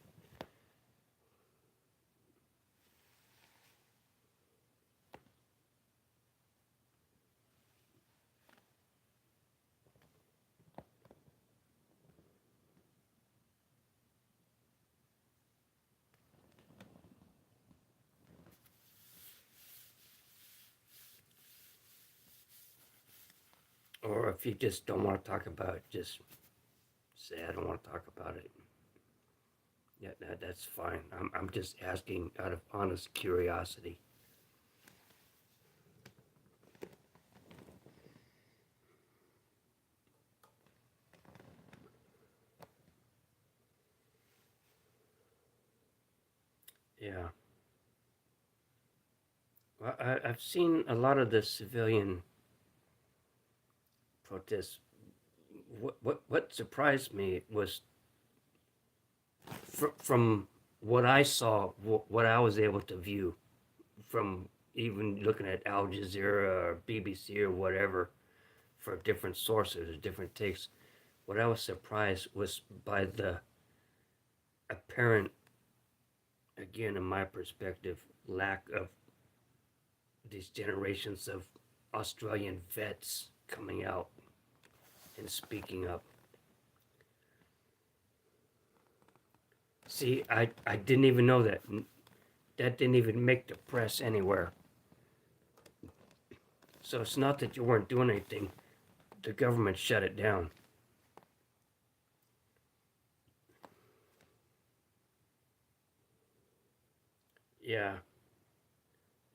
Or if you just don't want to talk about it, just say I don't want to talk about it. Yeah, that's fine. I'm just asking out of honest curiosity. Yeah. Well, I've seen a lot of the civilian protests. What surprised me was, from what I saw, what I was able to view, from even looking at Al Jazeera or BBC or whatever, for different sources or different takes. What I was surprised was by the apparent, again, in my perspective, lack of these generations of Australian vets coming out and speaking up. See, I didn't even know that. That didn't even make the press anywhere. So it's not that you weren't doing anything. The government shut it down. Yeah.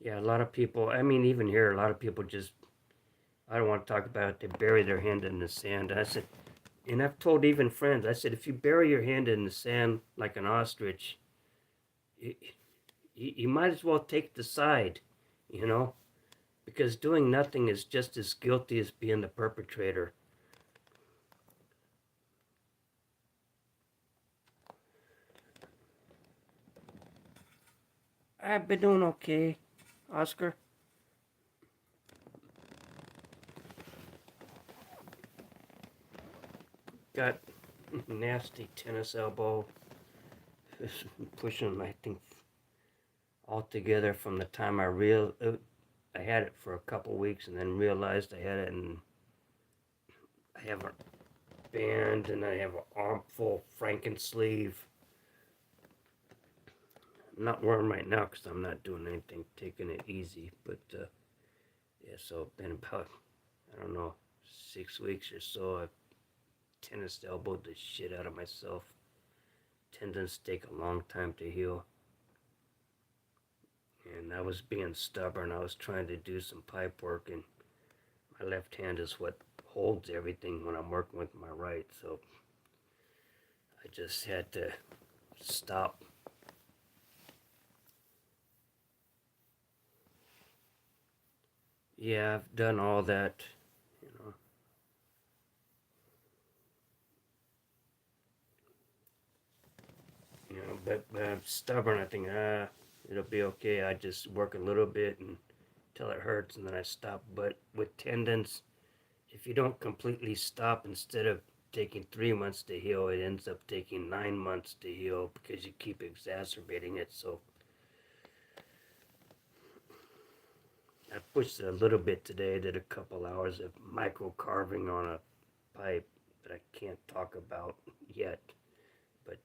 Yeah, a lot of people, I mean, even here, a lot of people just, I don't want to talk about it, they bury their hand in the sand. I said, and I've told even friends, I said, if you bury your hand in the sand like an ostrich, you, you might as well take the side, you know, because doing nothing is just as guilty as being the perpetrator. I've been doing okay, Oscar. Got nasty tennis elbow, pushing, I think, all together from the time I had it for a couple weeks and then realized I had it, and I have a band and I have an armful Franken sleeve. I'm not wearing right now because I'm not doing anything, taking it easy. But yeah, so been about, I don't know, 6 weeks or so. I've tennis elbowed the shit out of myself. Tendons take a long time to heal. And I was being stubborn. I was trying to do some pipe work, and my left hand is what holds everything when I'm working with my right. So I just had to stop. Yeah, I've done all that, you know. But I'm stubborn. I think, it'll be okay. I just work a little bit until it hurts, and then I stop. But with tendons, if you don't completely stop, instead of taking 3 months to heal, it ends up taking 9 months to heal because you keep exacerbating it. So I pushed it a little bit today. I did a couple hours of micro carving on a pipe that I can't talk about yet, but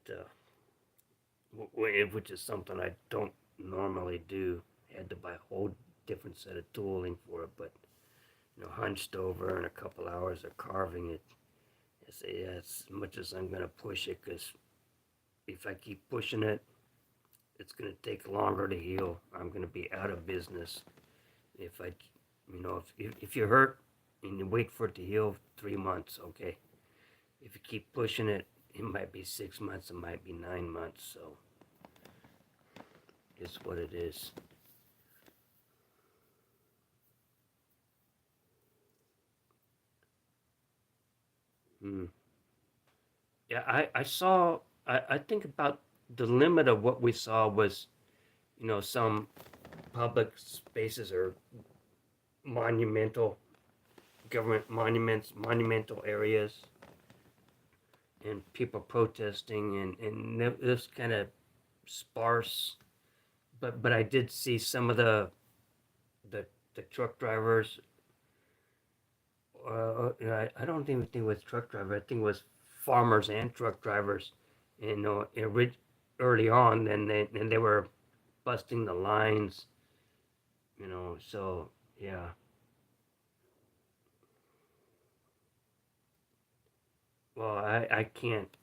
which is something I don't normally do. I had to buy a whole different set of tooling for it, but hunched over and a couple hours of carving it. I say, yeah, as much as I'm gonna push it, because if I keep pushing it, it's gonna take longer to heal. I'm gonna be out of business if I, if you're hurt and you wait for it to heal 3 months, okay. If you keep pushing it, it might be 6 months, it might be 9 months. So it's what it is. Hmm. Yeah, I saw. I think about the limit of what we saw was, some public spaces or monumental government monuments, monumental areas, and people protesting, and it was kind of sparse. But I did see some of the the truck drivers. I don't even think it was truck drivers. I think it was farmers and truck drivers. Early on, and they were busting the lines. So yeah. Well, I can't.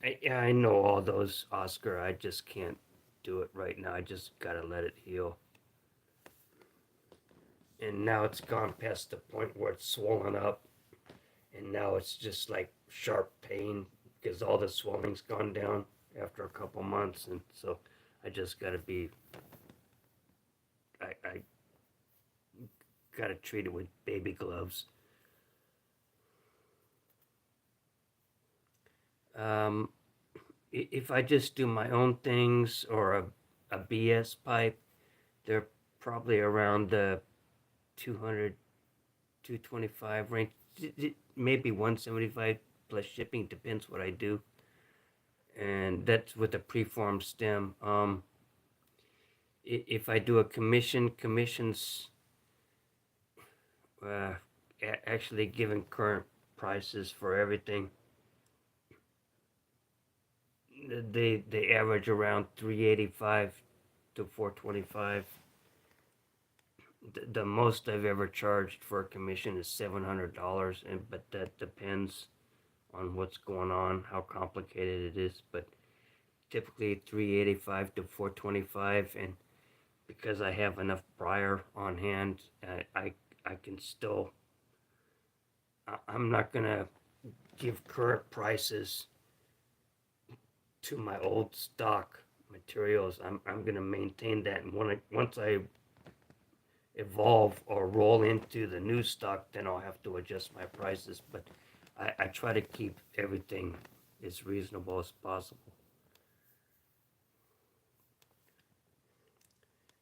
I know all those, Oscar. I just can't do it right now. I just gotta let it heal. And now it's gone past the point where it's swollen up, and now it's just like sharp pain because all the swelling's gone down after a couple months, and so I just gotta be. I gotta treat it with baby gloves. Um, if I just do my own things or a BS pipe, they're probably around the 200, 225 range, maybe 175 plus shipping, depends what I do. And that's with a preformed stem. If I do a commissions, uh, actually given current prices for everything, They average around 385 to 425. The most I've ever charged for a commission is $700, and but that depends on what's going on, how complicated it is. But typically 385 to 425, and because I have enough briar on hand, I can still. I'm not gonna give current prices to my old stock materials. I'm gonna maintain that, and once I evolve or roll into the new stock, then I'll have to adjust my prices. But I try to keep everything as reasonable as possible.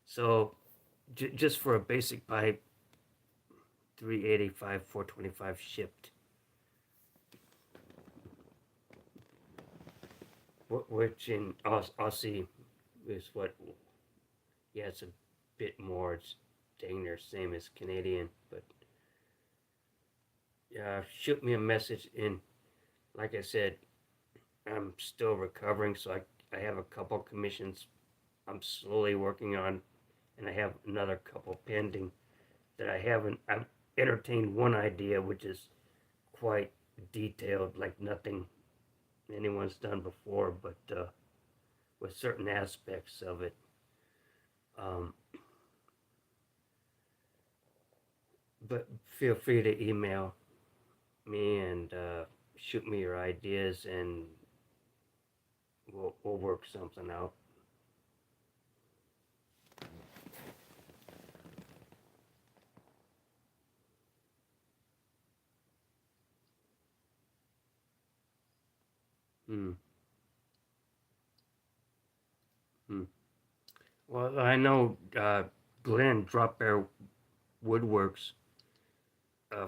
So just for a basic pipe, 385, 425 shipped. Which in Aussie is what? Yeah, it's a bit more. It's dang near same as Canadian, but shoot me a message. In like I said, I'm still recovering, so I have a couple commissions I'm slowly working on, and I have another couple pending that I haven't. I've entertained one idea which is quite detailed, like nothing anyone's done before, but with certain aspects of it. Um, but feel free to email me and shoot me your ideas, and we'll work something out. Hmm. Hmm. Well, I know Glenn Drop Bear Woodworks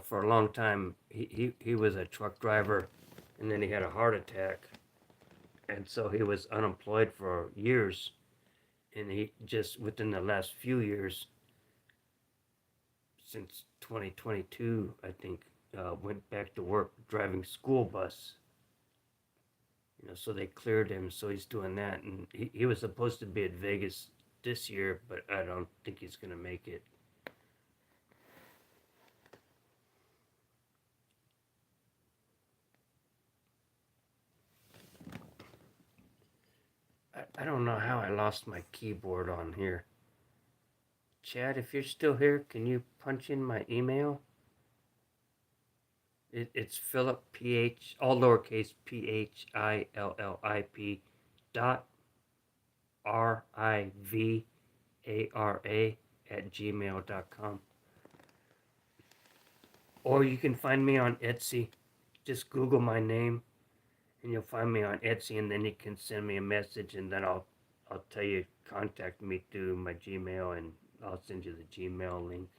for a long time. He was a truck driver, and then he had a heart attack, and so he was unemployed for years. And he just within the last few years, since 2022, I think, went back to work driving school bus. So they cleared him, so he's doing that, and he was supposed to be at Vegas this year, but I don't think he's gonna make it. I don't know how I lost my keyboard on here. Chad, if you're still here, can you punch in my email? It's Philip PH, all lowercase PHILLIP dot RIVARA at gmail.com. Or you can find me on Etsy. Just Google my name and you'll find me on Etsy, and then you can send me a message, and then I'll tell you contact me through my Gmail, and I'll send you the Gmail link.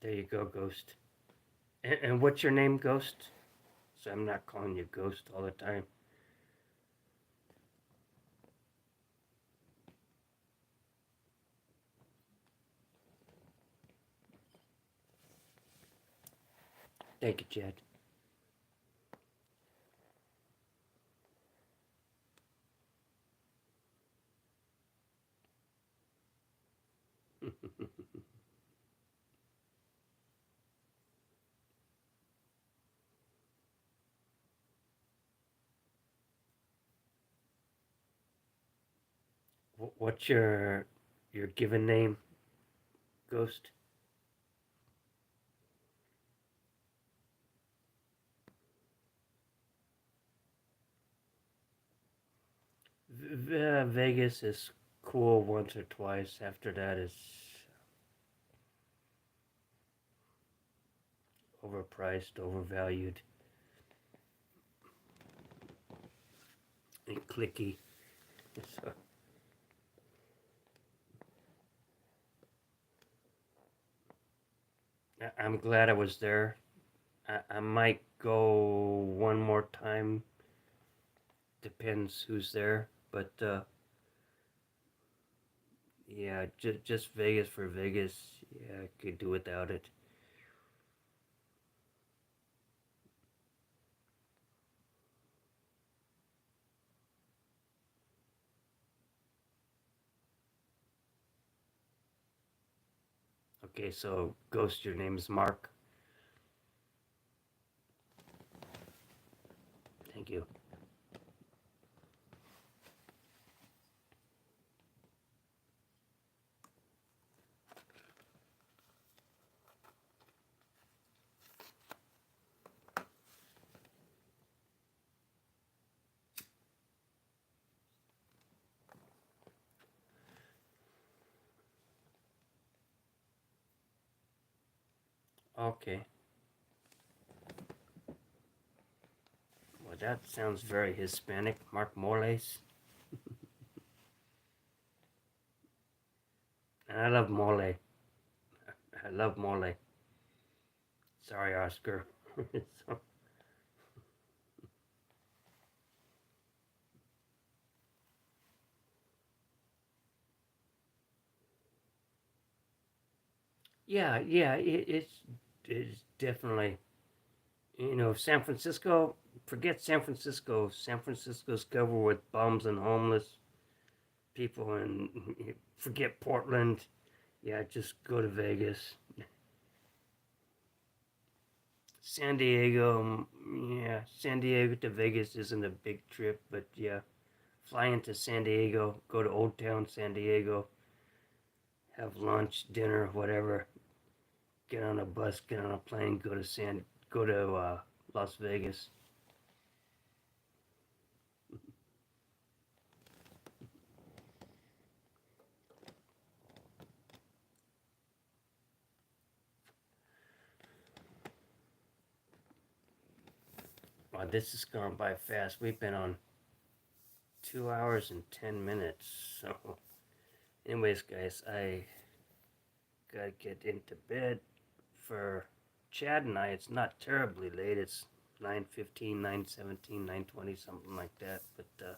There you go, Ghost. And what's your name, Ghost? So I'm not calling you Ghost all the time. Thank you, Chad. What's your given name, Ghost? Vegas is cool once or twice. After that is overpriced, overvalued, and clicky. So I'm glad I was there. I might go one more time. Depends who's there, but Yeah, just Vegas for Vegas. Yeah, I could do without it. Okay, so Ghost, your name is Mark. Thank you. Okay. Well, that sounds very Hispanic. Mark Moles. And I love mole. I love mole. Sorry, Oscar. So, yeah, it's definitely, San Francisco. Forget San Francisco. San Francisco's covered with bums and homeless people, and forget Portland. Yeah, just go to Vegas. San Diego, yeah, San Diego to Vegas isn't a big trip, but yeah, fly into San Diego, go to Old Town San Diego, have lunch, dinner, whatever. Get on a bus, get on a plane, go to Las Vegas. Wow, this has gone by fast. We've been on 2 hours and 10 minutes. So, anyways, guys, I gotta get into bed. For Chad and I, it's not terribly late. It's 9:15, 9:17, 9:20, something like that. But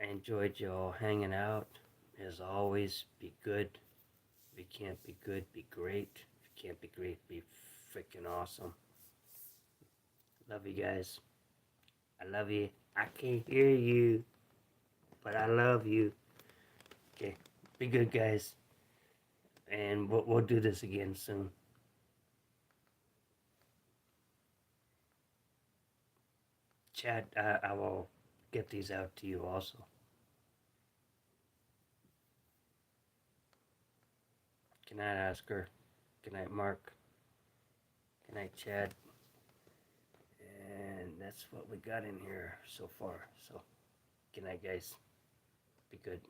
I enjoyed y'all hanging out. As always, be good. If you can't be good, be great. If you can't be great, be freaking awesome. Love you guys. I love you. I can't hear you, but I love you. Okay, be good, guys. And we'll do this again soon. Chad, I will get these out to you also. Good night, Oscar. Good night, Mark. Good night, Chad. And that's what we got in here so far. So, good night, guys. Be good.